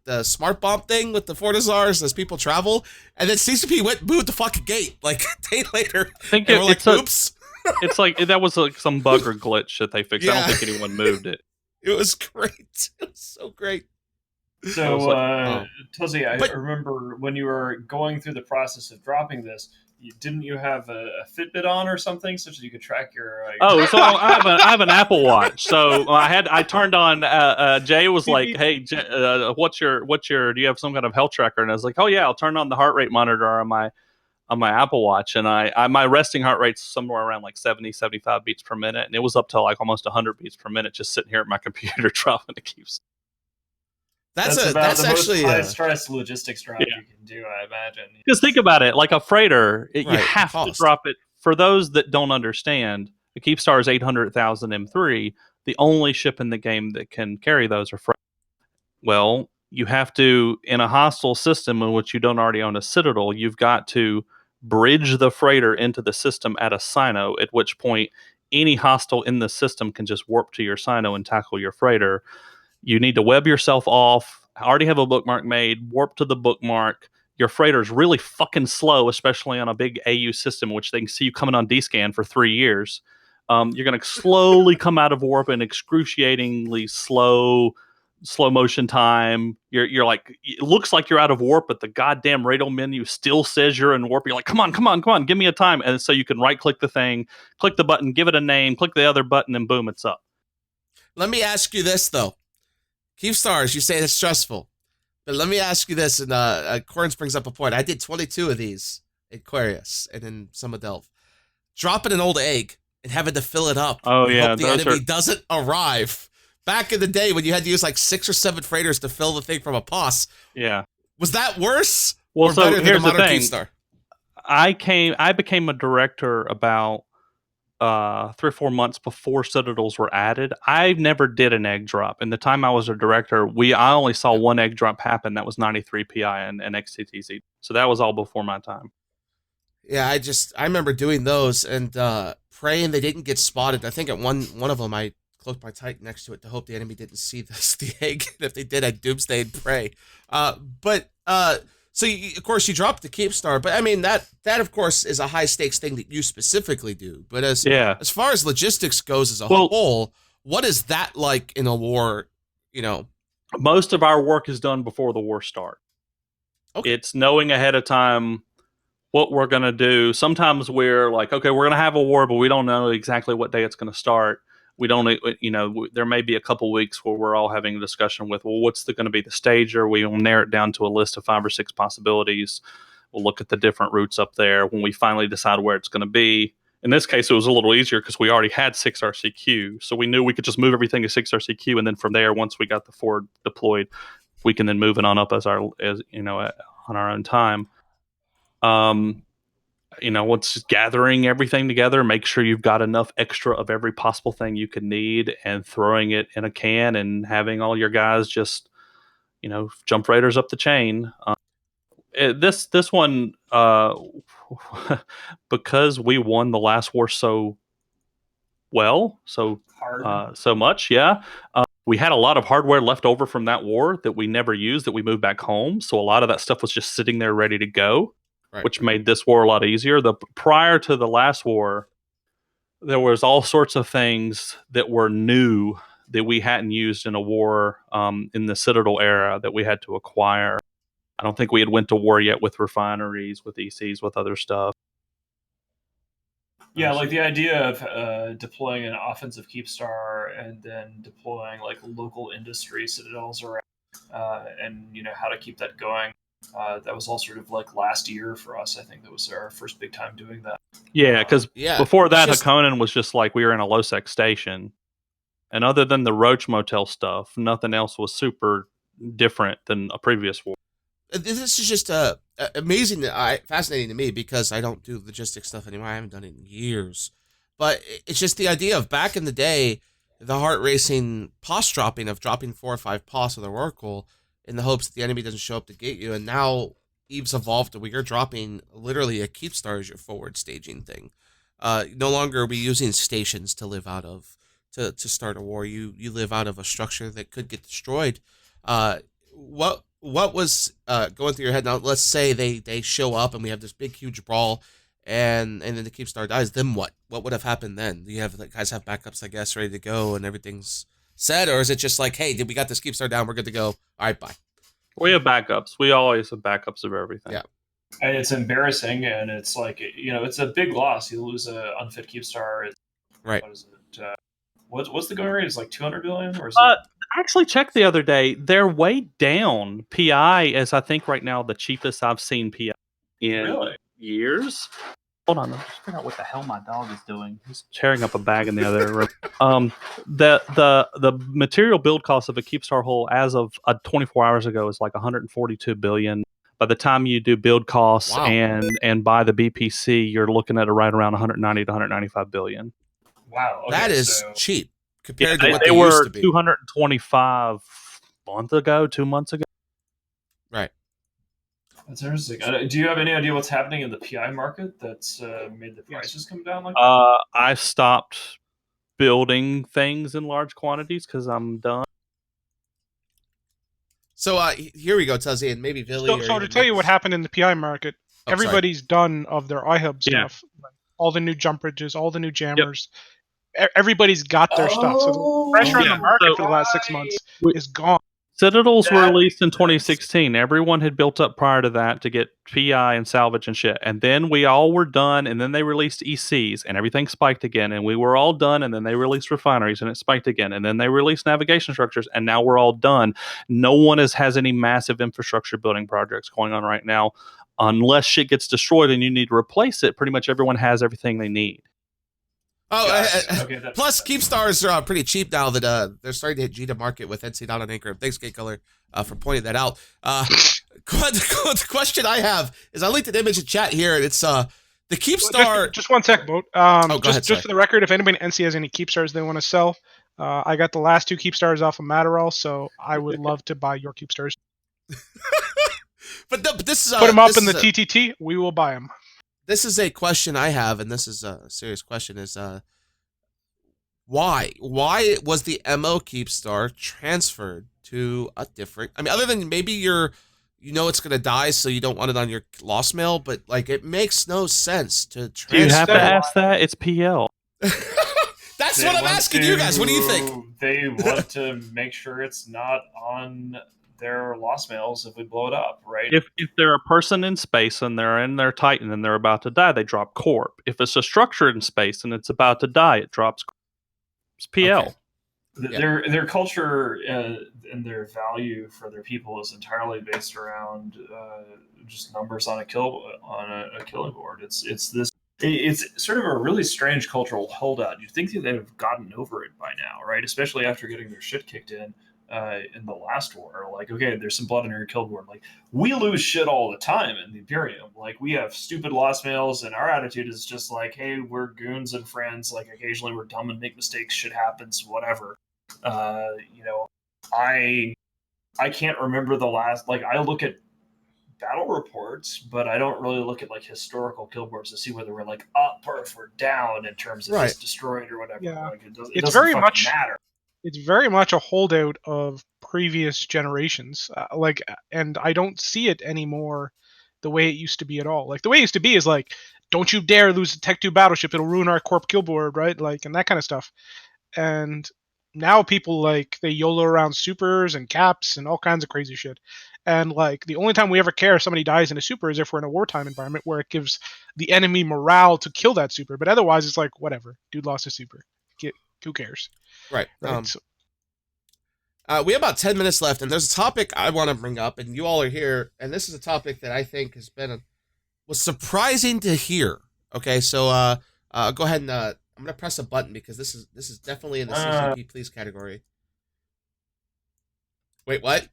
the smart bomb thing with the Fortizars as people travel, and then CCP went and moved the fucking gate like a day later. I think and we're like, oops. It's like that was like some bug or glitch that they fixed. Yeah. I don't think anyone moved it. It was great. It was so great. So, like, Tuzzy, I But- remember when you were going through the process of dropping this, didn't you have a Fitbit on or something so that you could track your? Oh, so I have an Apple Watch. So I turned on. Jay was like, "Hey, Jay, what's your? Do you have some kind of health tracker?" And I was like, "Oh yeah, I'll turn on the heart rate monitor on my Apple Watch." And my resting heart rate's somewhere around like 70, 75 beats per minute, and it was up to like almost 100 beats per minute just sitting here at my computer dropping the keeps. That's that's the actually most high stress logistics drop Yeah. you can do, I imagine. Just think about it, like a freighter, you Right, have to cost. drop it. For those that don't understand, the Keepstar is 800,000 M3. The only ship in the game that can carry those are freight. Well, you have to, in a hostile system in which you don't already own a Citadel, you've got to bridge the freighter into the system at a Sino, at which point any hostile in the system can just warp to your Sino and tackle your freighter. You need to web yourself off, already have a bookmark made, warp to the bookmark. Your freighter's really fucking slow, especially on a big AU system, which they can see you coming on D-scan for 3 years. You're going to slowly come out of warp in excruciatingly slow motion time. You're like, it looks like you're out of warp, but the goddamn radial menu still says you're in warp. You're like, come on, give me a time. And so you can right click the thing, click the button, give it a name, click the other button, and boom, it's up. Let me ask you this though. Keepstars, you say it's stressful. But let me ask you this, and Corns brings up a point. I did 22 of these at Aquarius and in some of Delve. Dropping an old egg and having to fill it up. Oh, and yeah, hope the those enemy are- doesn't arrive. Back in the day when you had to use like 6 or 7 freighters to fill the thing from a POS. Yeah. Was that worse? Well, or so better than here's a modern the thing. Keepstar? I became a director about 3 or 4 months before Citadels were added. I never did an egg drop. In the time I was a director, I only saw one egg drop happen. That was 93 PI and XTTZ. So that was all before my time. Yeah, I remember doing those and praying they didn't get spotted. I think at one of them I closed my Titan next to it to hope the enemy didn't see the egg. And if they did, I'd doomsday and pray. So of course you dropped the Keepstar, but I mean that of course is a high stakes thing that you specifically do. But as far as logistics goes as a whole, what is that like in a war? You know, most of our work is done before the war starts. Okay. It's knowing ahead of time what we're going to do. Sometimes we're like, okay, we're going to have a war, but we don't know exactly what day it's going to start. We don't, there may be a couple weeks where we're all having a discussion with, well, what's going to be the stager? We will narrow it down to a list of 5 or 6 possibilities. We'll look at the different routes up there. When we finally decide where it's going to be, in this case, it was a little easier because we already had 6 RCQ. So we knew we could just move everything to 6 RCQ. And then from there, once we got the forward deployed, we can then move it on up on our own time. What's just gathering everything together, make sure you've got enough extra of every possible thing you could need and throwing it in a can and having all your guys just, jump raiders up the chain. This one, because we won the last war so well, so much, yeah. We had a lot of hardware left over from that war that we never used that we moved back home. So a lot of that stuff was just sitting there ready to go. Right. Which made this war a lot easier. Prior to the last war, there was all sorts of things that were new that we hadn't used in a war in the Citadel era that we had to acquire. I don't think we had went to war yet with refineries, with ECs, with other stuff. Yeah, like the idea of deploying an offensive Keepstar and then deploying like local industry Citadels around, and how to keep that going. That was all sort of like last year for us. I think that was our first big time doing that. Yeah, because before that, Hakonnen was just like we were in a low-sec station. And other than the Roach Motel stuff, nothing else was super different than a previous war. This is just amazing, fascinating to me because I don't do logistics stuff anymore. I haven't done it in years. But it's just the idea of back in the day, the heart racing POS dropping of dropping 4 or 5 POS with an Oracle in the hopes that the enemy doesn't show up to gate you. And now Eve's evolved to where you're dropping literally a Keepstar as your forward staging thing. No longer are we using stations to live out of to start a war. You live out of a structure that could get destroyed. What was going through your head now? Let's say they show up and we have this big huge brawl, and then the Keepstar dies. Then what? What would have happened then? Do you have guys have backups, I guess, ready to go and everything's set, or is it just like, hey, did we got this Keepstar down? We're good to go. All right, bye. We have backups. We always have backups of everything. Yeah. And it's embarrassing, and it's like, it's a big loss. You lose an unfit Keepstar. Right. What is it? What's the going rate? It's like 200 billion, or is I actually checked the other day. They're way down. PI is, I think, right now the cheapest I've seen PI in years. Hold on, let me just figure out what the hell my dog is doing. He's tearing up a bag in the other room. The material build cost of a Keepstar hull as of 24 hours ago is like 142 billion. By the time you do build costs and buy the BPC, you're looking at right around 190 to 195 billion. Wow, okay, that is cheap compared to what they were used to be. 225 2 months ago. Right. That's interesting. Do you have any idea what's happening in the PI market that's made the prices come down like I stopped building things in large quantities because I'm done. So here we go, Tuzzy, and maybe Billy. So to tell you what happened in the PI market, everybody's done of their iHub stuff. Like all the new jump bridges, all the new jammers. Everybody's got their stuff. So the pressure on the market for the last 6 months is gone. Citadels were released in 2016. Everyone had built up prior to that to get PI and salvage and shit. And then we all were done, and then they released ECs, and everything spiked again. And we were all done, and then they released refineries, and it spiked again. And then they released navigation structures, and now we're all done. No one has any massive infrastructure building projects going on right now. Unless shit gets destroyed and you need to replace it, pretty much everyone has everything they need. Plus, Keepstars are pretty cheap now that they're starting to hit G to market with NC Dot on Anchor. Thanks, Gate Color, for pointing that out. The question I have is I linked an image in chat here, and it's the Keepstar. Just one sec, Boat. Go ahead, just for the record, if anybody in NC has any Keepstars they want to sell, I got the last 2 Keepstars off of Matterall, so I would love to buy your Keepstars. But this is put them up in the TTT. We will buy them. This is a question I have, and this is a serious question, is why was the MO Keepstar transferred to a different, I mean, other than maybe it's going to die, so you don't want it on your lost mail, but like it makes no sense to transfer. You have to ask that. It's PL. That's what I'm asking you guys. What do you think? They want to make sure it's not on their lost mails if we blow it up, right? If they're a person in space and they're in their Titan and they're about to die, they drop Corp. If it's a structure in space and it's about to die, it drops it's PL. Okay. Their culture and their value for their people is entirely based around just numbers on a killing board. It's sort of a really strange cultural holdout. You'd think that they'd have gotten over it by now, right? Especially after getting their shit kicked in the last war. Like, okay, there's some blood on your kill board. Like, we lose shit all the time in the Imperium. Like, we have stupid lost mails, and our attitude is just like, hey, we're goons and friends. Like, occasionally we're dumb and make mistakes. Shit happens, whatever. I can't remember the last. Like, I look at battle reports, but I don't really look at like historical kill boards to see whether we're like up or if we're down in terms of just destroyed or whatever. Yeah. Like, it it's doesn't very much matter. It's very much a holdout of previous generations. And I don't see it anymore the way it used to be at all. Like, the way it used to be is like, don't you dare lose a Tech 2 battleship. It'll ruin our Corp kill board, right? Like, and that kind of stuff. And now people, like, they YOLO around supers and caps and all kinds of crazy shit. And, like, the only time we ever care if somebody dies in a super is if we're in a wartime environment where it gives the enemy morale to kill that super. But otherwise, it's like, whatever. Dude lost a super. Who cares? Right. We have about 10 minutes left, and there's a topic I want to bring up, and you all are here, and this is a topic that I think was surprising to hear. Okay, so go ahead and I'm gonna press a button because this is definitely in the CCP Please category. Wait, what?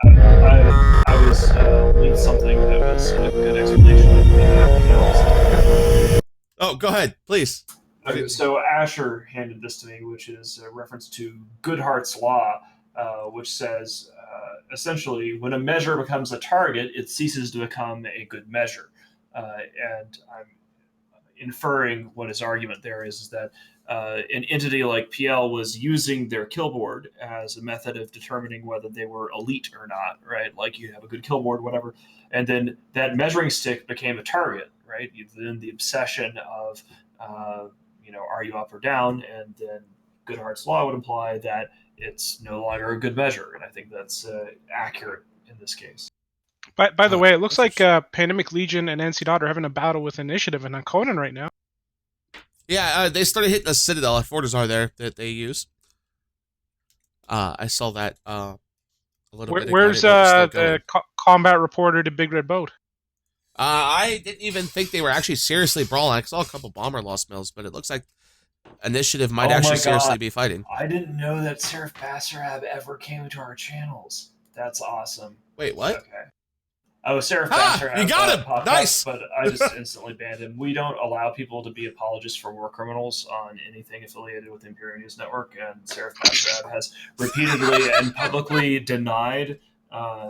I was linked something that was a good explanation of the Oh, go ahead, please. Okay, so Asher handed this to me, which is a reference to Goodhart's law, which says essentially when a measure becomes a target, it ceases to become a good measure. And I'm inferring what his argument there is that an entity like PL was using their kill board as a method of determining whether they were elite or not, right? Like you have a good kill board, whatever, and then that measuring stick became a target, right? Then the obsession of are you up or down? And then Goodhart's law would imply that it's no longer a good measure, and I think that's accurate in this case. By the way, it looks like Pandemic Legion and NC Dot are having a battle with Initiative and Conan right now. Yeah, they started hitting the Citadel at Fortizar there that they use. I saw that a little bit ago. Where's the combat reporter to Big Red Boat? I didn't even think they were actually seriously brawling. I saw a couple bomber lost mills, but it looks like Initiative might actually seriously be fighting. I didn't know that Seraph Basarab ever came into our channels. That's awesome. Wait, what? Okay. Oh, Seraph Basarab. You got him! Nice! But I just instantly banned him. We don't allow people to be apologists for war criminals on anything affiliated with the Imperial News Network, and Seraph Basarab has repeatedly and publicly denied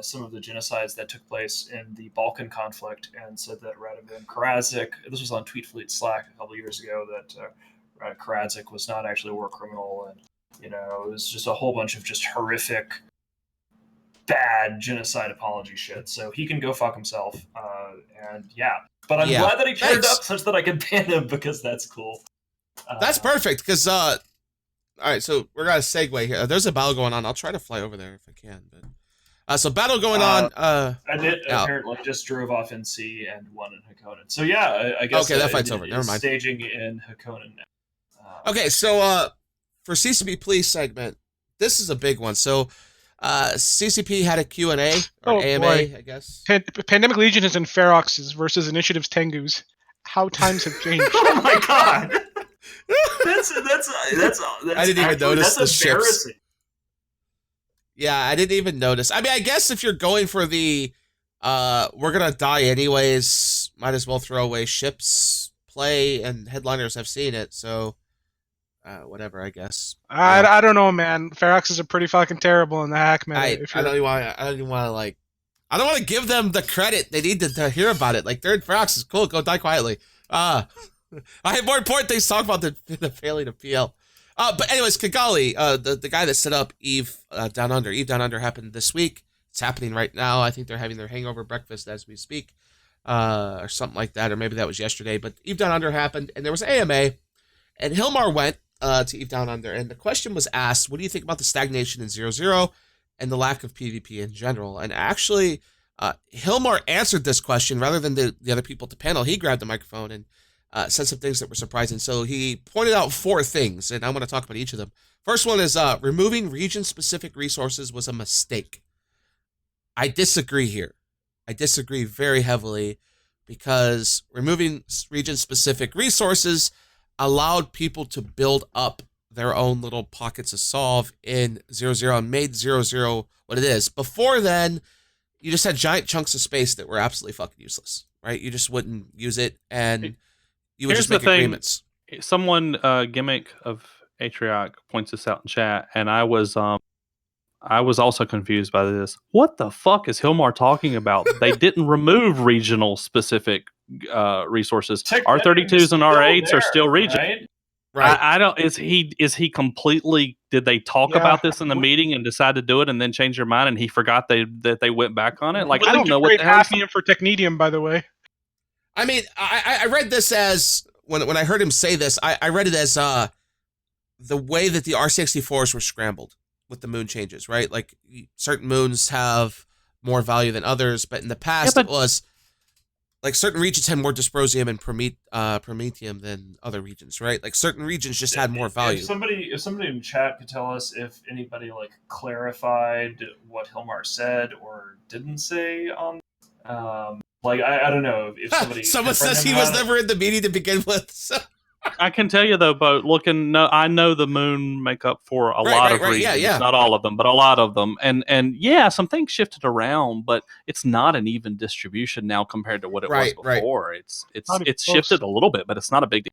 some of the genocides that took place in the Balkan conflict, and said that Radovan Karadzic, this was on Tweetfleet Slack a couple years ago, that Karadzic was not actually a war criminal, and it was just a whole bunch of just horrific, bad genocide apology shit. So he can go fuck himself, but I'm glad that he paired up such that I can ban him, because that's cool. That's perfect, because all right, so we're gonna segue here. There's a battle going on. I'll try to fly over there if I can, but so battle going on. I did apparently just drove off NC and won in Hakonin. So yeah, I guess that fight's over. Never mind. Staging in Hakonin now. Okay, so for CCP Police segment, this is a big one. So CCP had a Q&A or AMA, boy. I guess. Pandemic Legion is in Ferox's versus Initiative's Tengus. How times have changed. Oh my god! That's I didn't even notice the ships. Yeah, I didn't even notice. I mean, I guess if you're going for the we're gonna die anyways, might as well throw away ships play, and headliners have seen it, so whatever, I guess. I don't know, man. Feroxes are pretty fucking terrible in the hack, man. I don't even want to give them the credit they need to hear about it. Like, third Ferox is cool. Go die quietly. I have more important things to talk about than the failing of PL. But anyways, Kigali, the guy that set up Eve Down Under. Eve Down Under happened this week. It's happening right now. I think they're having their hangover breakfast as we speak, or something like that, or maybe that was yesterday. But Eve Down Under happened, and there was AMA, and Hilmar went to Eve Down Under, and the question was asked, what do you think about the stagnation in 0-0 and the lack of PvP in general? And actually, Hilmar answered this question rather than the other people at the panel. He grabbed the microphone and said some things that were surprising. So he pointed out 4 things, and I want to talk about each of them. First one is removing region-specific resources was a mistake. I disagree here. I disagree very heavily, because removing region-specific resources allowed people to build up their own little pockets of solve in 0-0 and made 0-0 what it is. Before then, you just had giant chunks of space that were absolutely fucking useless, right? You just wouldn't use it, and you would just make agreements. Someone, Gimmick of Atrioc, points this out in chat, and I was also confused by this. What the fuck is Hilmar talking about? They didn't remove regional specific resources. R32s and R8s are still regional. Right. I don't. Is he completely? Did they talk about this in the meeting and decide to do it, and then change their mind, and he forgot that they went back on it? Like, I don't know what the hell. Hafnium for Technetium, by the way. I mean, I read this as when I heard him say this, I read it as the way that the R64s were scrambled with the moon changes, right? Like, certain moons have more value than others, but in the past it was like certain regions had more dysprosium and promethium than other regions, right? Like, certain regions just had more value. If somebody in chat could tell us if anybody clarified what Hilmar said or didn't say on, I don't know if somebody. Someone says he was never in the meeting to begin with. So. I can tell you though, but I know the moon make up for a lot of regions, not all of them, but a lot of them, and yeah, some things shifted around, but it's not an even distribution now compared to what it was before. Right. It's shifted a little bit, but it's not a big deal.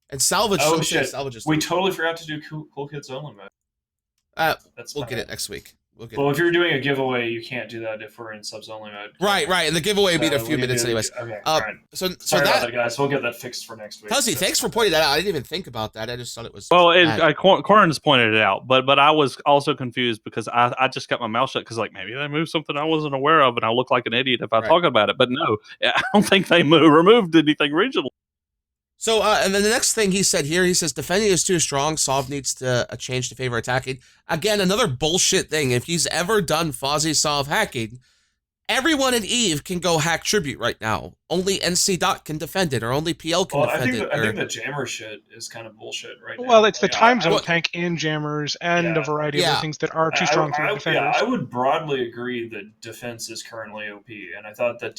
And salvage. Oh shit! We totally forgot to do Cool Kids Only mode. We'll get it next week. Well, if you're doing a giveaway, you can't do that if we're in subs only mode. Right, and the giveaway will be in a few minutes anyways. Okay, right. Sorry about that, guys. We'll get that fixed for next week. Tuzzy, thanks for pointing that out. I didn't even think about that. I just thought it was... Well, Corn's pointed it out, but I was also confused because I just got my mouth shut because maybe they moved something I wasn't aware of, and I look like an idiot if I talk about it. But no, I don't think they removed anything regional. So, and then the next thing he said here, he says, defending is too strong. Sov needs to change to favor attacking. Again, another bullshit thing. If he's ever done Fozzie Sov hacking, everyone in EVE can go hack Tribute right now. Only NC Dot can defend it, or only PL can defend it. I think the jammer shit is kind of bullshit right now. Well, it's the time zone tank and jammers and a variety of other things that are too strong for defenders. Yeah, I would broadly agree that defense is currently OP, and I thought that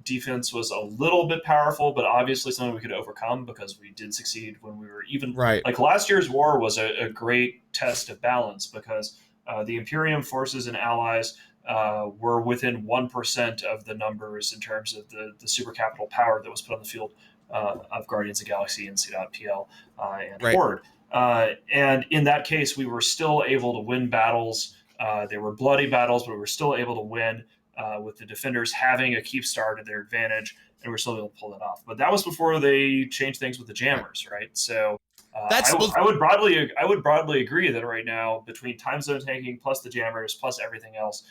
defense was a little bit powerful, but obviously something we could overcome because we did succeed when we were even like last year's war was a great test of balance because the Imperium forces and allies were within 1% of the numbers in terms of the super capital power that was put on the field of Guardians of the Galaxy, NC.PL, and Horde. And in that case, we were still able to win battles. They were bloody battles, but we were still able to win with the defenders having a keep star to their advantage, and we were still able to pull it off. But that was before they changed things with the jammers, right? So I would broadly agree that right now, between time zone tanking plus the jammers plus everything else,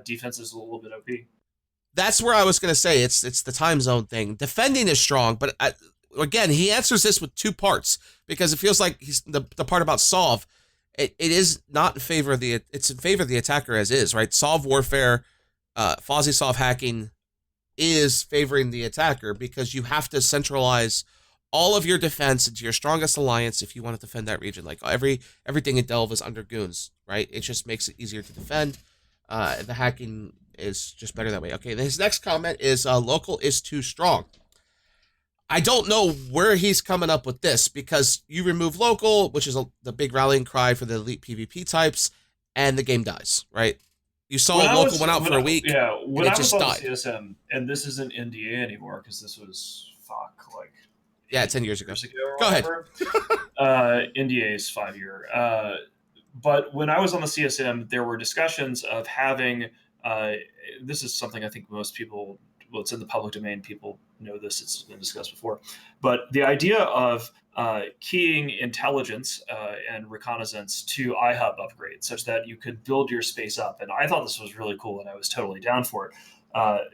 defense is a little bit OP. That's where I was going to say it's the time zone thing. Defending is strong, but again, he answers this with two parts because it feels like he's the part about Sov. It is not in favor of it's in favor of the attacker as is, right? Sov warfare, Fozzie Sov hacking is favoring the attacker because you have to centralize all of your defense into your strongest alliance if you want to defend that region. Like everything in Delve is under goons, right? It just makes it easier to defend. The hacking is just better that way. Okay, his next comment is local is too strong. I don't know where he's coming up with this because you remove local, which is the big rallying cry for the elite PvP types, and the game dies, right? You saw local went out for a week. Yeah, when and I was on died. CSM, and this isn't NDA anymore because this was 10 years ago. Go ahead. NDA is 5 year. But when I was on the CSM, there were discussions of having. This is something I think most people. Well, it's in the public domain. People know this. It's been discussed before. But the idea of keying intelligence and reconnaissance to iHub upgrades such that you could build your space up. And I thought this was really cool, and I was totally down for it.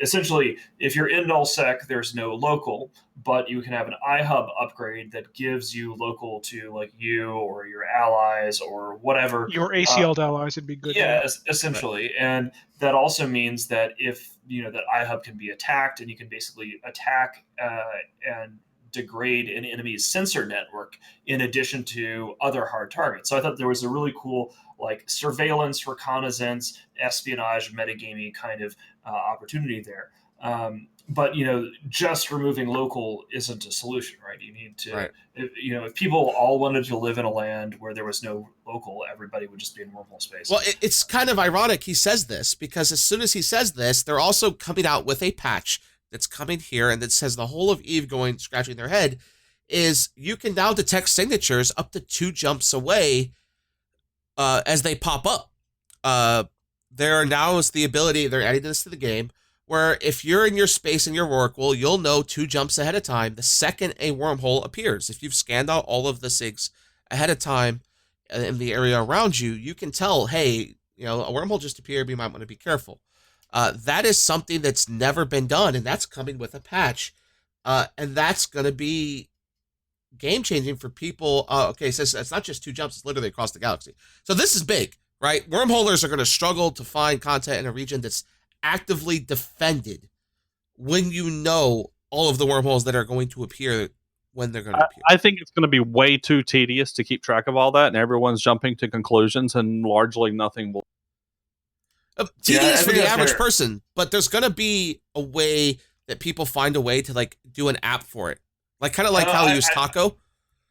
Essentially, if you're in nullsec, there's no local, but you can have an iHub upgrade that gives you local to like you or your allies or whatever. Your ACL allies would be good. Yeah, essentially. Right. And that also means that if, that iHub can be attacked and you can basically attack and degrade an enemy's sensor network in addition to other hard targets. So I thought there was a really cool like surveillance, reconnaissance, espionage, metagaming kind of opportunity there. But just removing local isn't a solution, right? You need to, if people all wanted to live in a land where there was no local, everybody would just be in wormhole space. Well, it's kind of ironic he says this because as soon as he says this, they're also coming out with a patch that's coming here and that says the whole of EVE going scratching their head is you can now detect signatures up to 2 jumps away as they pop up. There now is the ability, they're adding this to the game, where if you're in your space in your Rorqual, you'll know 2 jumps ahead of time the second a wormhole appears. If you've scanned out all of the SIGs ahead of time in the area around you, you can tell, hey, a wormhole just appeared, we might want to be careful. That is something that's never been done, and that's coming with a patch. And that's going to be game-changing for people. Okay, so it's not just 2 jumps, it's literally across the galaxy. So this is big, right? Wormholers are going to struggle to find content in a region that's actively defended when you know all of the wormholes that are going to appear when they're going to appear. I think it's going to be way too tedious to keep track of all that, and everyone's jumping to conclusions, and largely nothing will. Tedious for the average person, but there's going to be a way that people find a way to like do an app for it. Like kind of like how he used taco.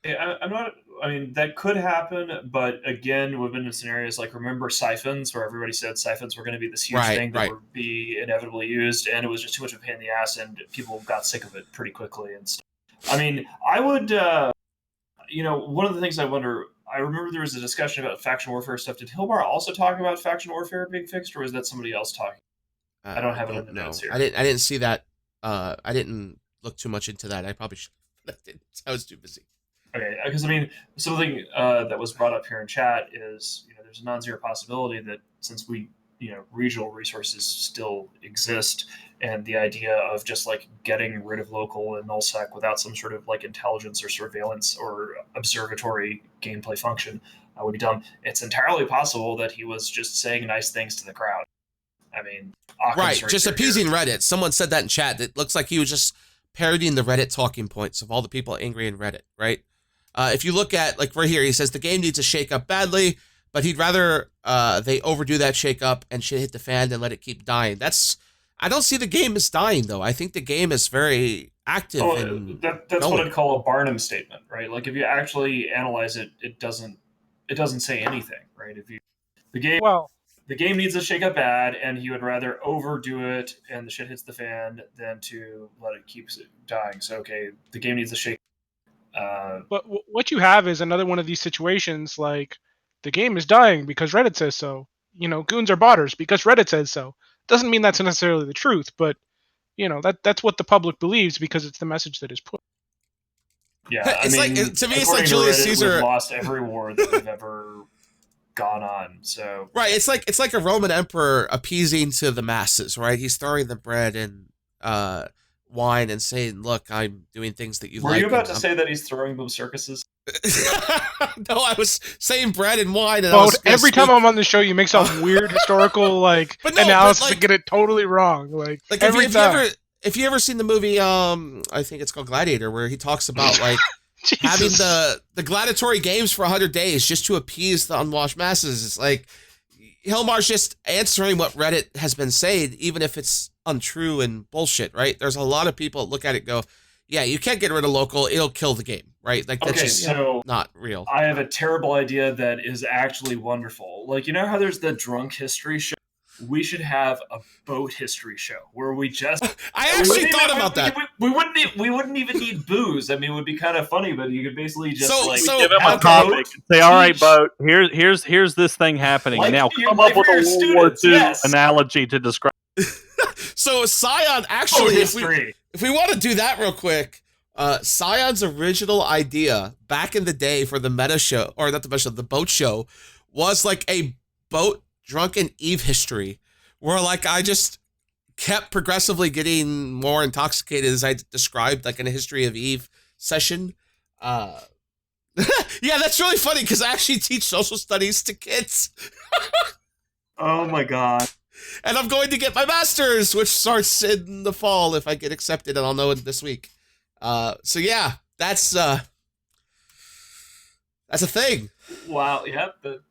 I'm not. I mean, that could happen, but again, we've been in scenarios like remember siphons, where everybody said siphons were going to be this huge thing that would be inevitably used, and it was just too much of a pain in the ass, and people got sick of it pretty quickly and stuff. I mean, I would. One of the things I wonder. I remember there was a discussion about faction warfare stuff. Did Hilmar also talk about faction warfare being fixed, or was that somebody else talking? I don't have it in the notes here. I didn't see that. I didn't look too much into that. I probably should. I was too busy. Okay, because I mean, something that was brought up here in chat is, there's a non-zero possibility that since regional resources still exist, and the idea of just like getting rid of local and nullsec without some sort of like intelligence or surveillance or observatory gameplay function would be dumb. It's entirely possible that he was just saying nice things to the crowd. I mean, right, just appeasing Reddit. Someone said that in chat. It looks like he was just parodying the Reddit talking points of all the people angry in Reddit, right? If you look at, like right here, he says the game needs a shake-up badly, but he'd rather they overdo that shake-up and shit hit the fan than let it keep dying. I don't see the game as dying, though. I think the game is very active. That's what I'd call a Barnum statement, right? Like if you actually analyze it, it doesn't say anything, right? The game needs a shake-up bad, and he would rather overdo it and the shit hits the fan than to let it keep dying. So, okay, the game needs a shake. But what you have is another one of these situations, like the game is dying because Reddit says so. Goons are botters because Reddit says so. Doesn't mean that's necessarily the truth, but that's what the public believes because it's the message that is put. Yeah, to me, it's like Julius Caesar. We've lost every war that we've ever gone on. So right, it's like a Roman emperor appeasing to the masses, right? He's throwing the bread and wine and saying, "Look, I'm doing things that you like." Were you about to say that he's throwing them circuses? No, I was saying bread and wine. And every time I'm on the show, you make some weird historical analysis and get it totally wrong. Like every time. If you ever seen the movie, I think it's called Gladiator, where he talks about like having the gladiatory games for 100 days just to appease the unwashed masses. It's like Hilmar's just answering what Reddit has been saying, even if it's untrue and bullshit, right? There's a lot of people that look at it and go, yeah, you can't get rid of local, it'll kill the game, right? Like that's just not real. I have a terrible idea that is actually wonderful. Like, how there's the drunk history show? We should have a boat history show where we just I actually thought about that. We wouldn't even need booze. I mean, it would be kind of funny, but you could basically just give him a topic. Say, all right, boat. Here's this thing happening. Now come up with a World War II analogy to describe. So Scion actually, if we want to do that real quick, Scion's original idea back in the day for the meta show, or not the meta show, the boat show, was like a boat drunken Eve history, where like I just kept progressively getting more intoxicated as I described, like in a history of Eve session. Yeah, that's really funny because I actually teach social studies to kids. Oh my god. And I'm going to get my master's, which starts in the fall if I get accepted, and I'll know it this week. So yeah, that's a thing. Wow, yeah,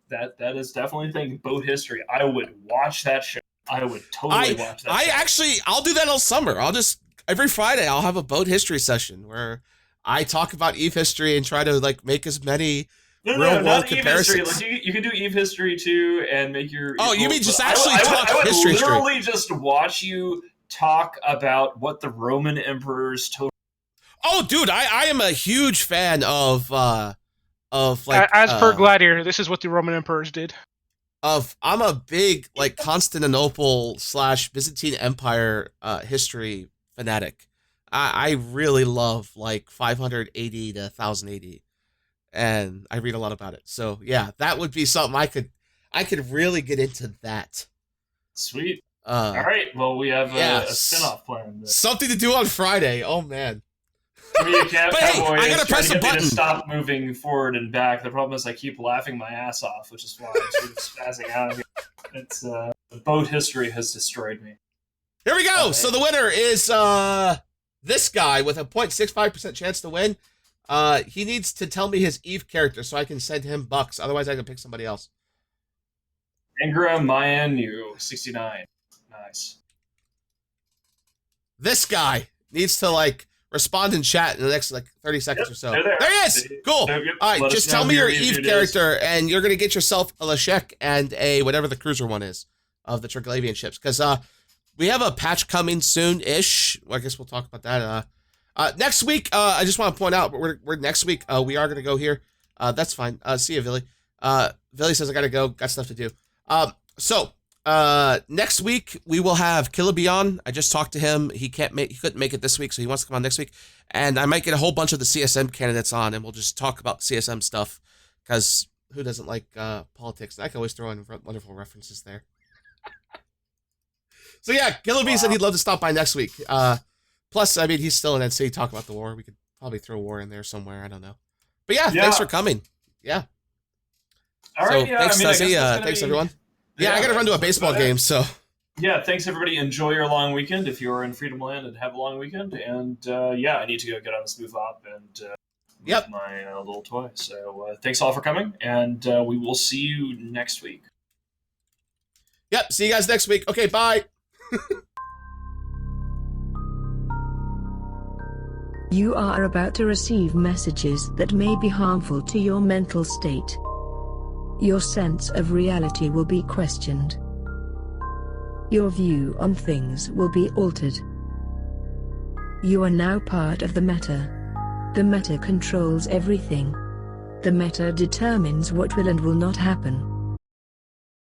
that is definitely a thing. Boat history. I would watch that show. I would totally watch that show. I'll do that all summer. Every Friday I'll have a boat history session where I talk about Eve history and try to like make as many real world comparisons. Like, you can do Eve history too and make your. Oh, you mean just actually talk history? I would literally just watch you talk about what the Roman emperors told. Oh, dude, I am a huge fan of like as per Gladiator, this is what the Roman emperors did. I'm a big like Constantinople / Byzantine Empire history fanatic. I really love like 580 to 1000 AD, and I read a lot about it. So yeah, that would be something I could really get into that. Sweet. All right. Well, we have a spin-off plan. Something to do on Friday. Oh man. But hey, I gotta press a button. To stop moving forward and back. The problem is I keep laughing my ass off, which is why I'm sort of spazzing out here. It's the boat history has destroyed me. Here we go. So the winner is this guy with a 0.65% chance to win. He needs to tell me his Eve character so I can send him bucks. Otherwise, I can pick somebody else. Ingram Mayanu, 69. Nice. This guy needs to like respond in chat in the next like 30 seconds Yep, or so. they're there. There he is. Cool. So, yep, All right, let us just know tell who me your your Eve dude is. character, and you're gonna get yourself a Lashek and a whatever the cruiser one is of the Triglavian ships, because we have a patch coming soon-ish. Well, I guess we'll talk about that. Next week, I just want to point out we're next week. We are gonna go here. That's fine. See you, Billy. Billy says I gotta go. Got stuff to do. So next week we will have Killaby on. I just talked to him. He couldn't make it this week, so he wants to come on next week. And I might get a whole bunch of the CSM candidates on, and we'll just talk about CSM stuff, because who doesn't like politics? And I can always throw in wonderful references there. So yeah, Killaby said he'd love to stop by next week. Plus, I mean, he's still in NC. Talk about the war. We could probably throw war in there somewhere. I don't know. But yeah, thanks for coming. Yeah. All right. So thanks, Sussy. Thanks, everyone. Yeah, I got to run to a baseball game, so. Yeah, thanks, everybody. Enjoy your long weekend if you're in Freedom Land and have a long weekend. And, I need to go get on this move up and Yep. my little toy. So thanks all for coming, and we will see you next week. Yep, see you guys next week. Okay, bye. You are about to receive messages that may be harmful to your mental state. Your sense of reality will be questioned. Your view on things will be altered. You are now part of the meta. The meta controls everything. The meta determines what will and will not happen.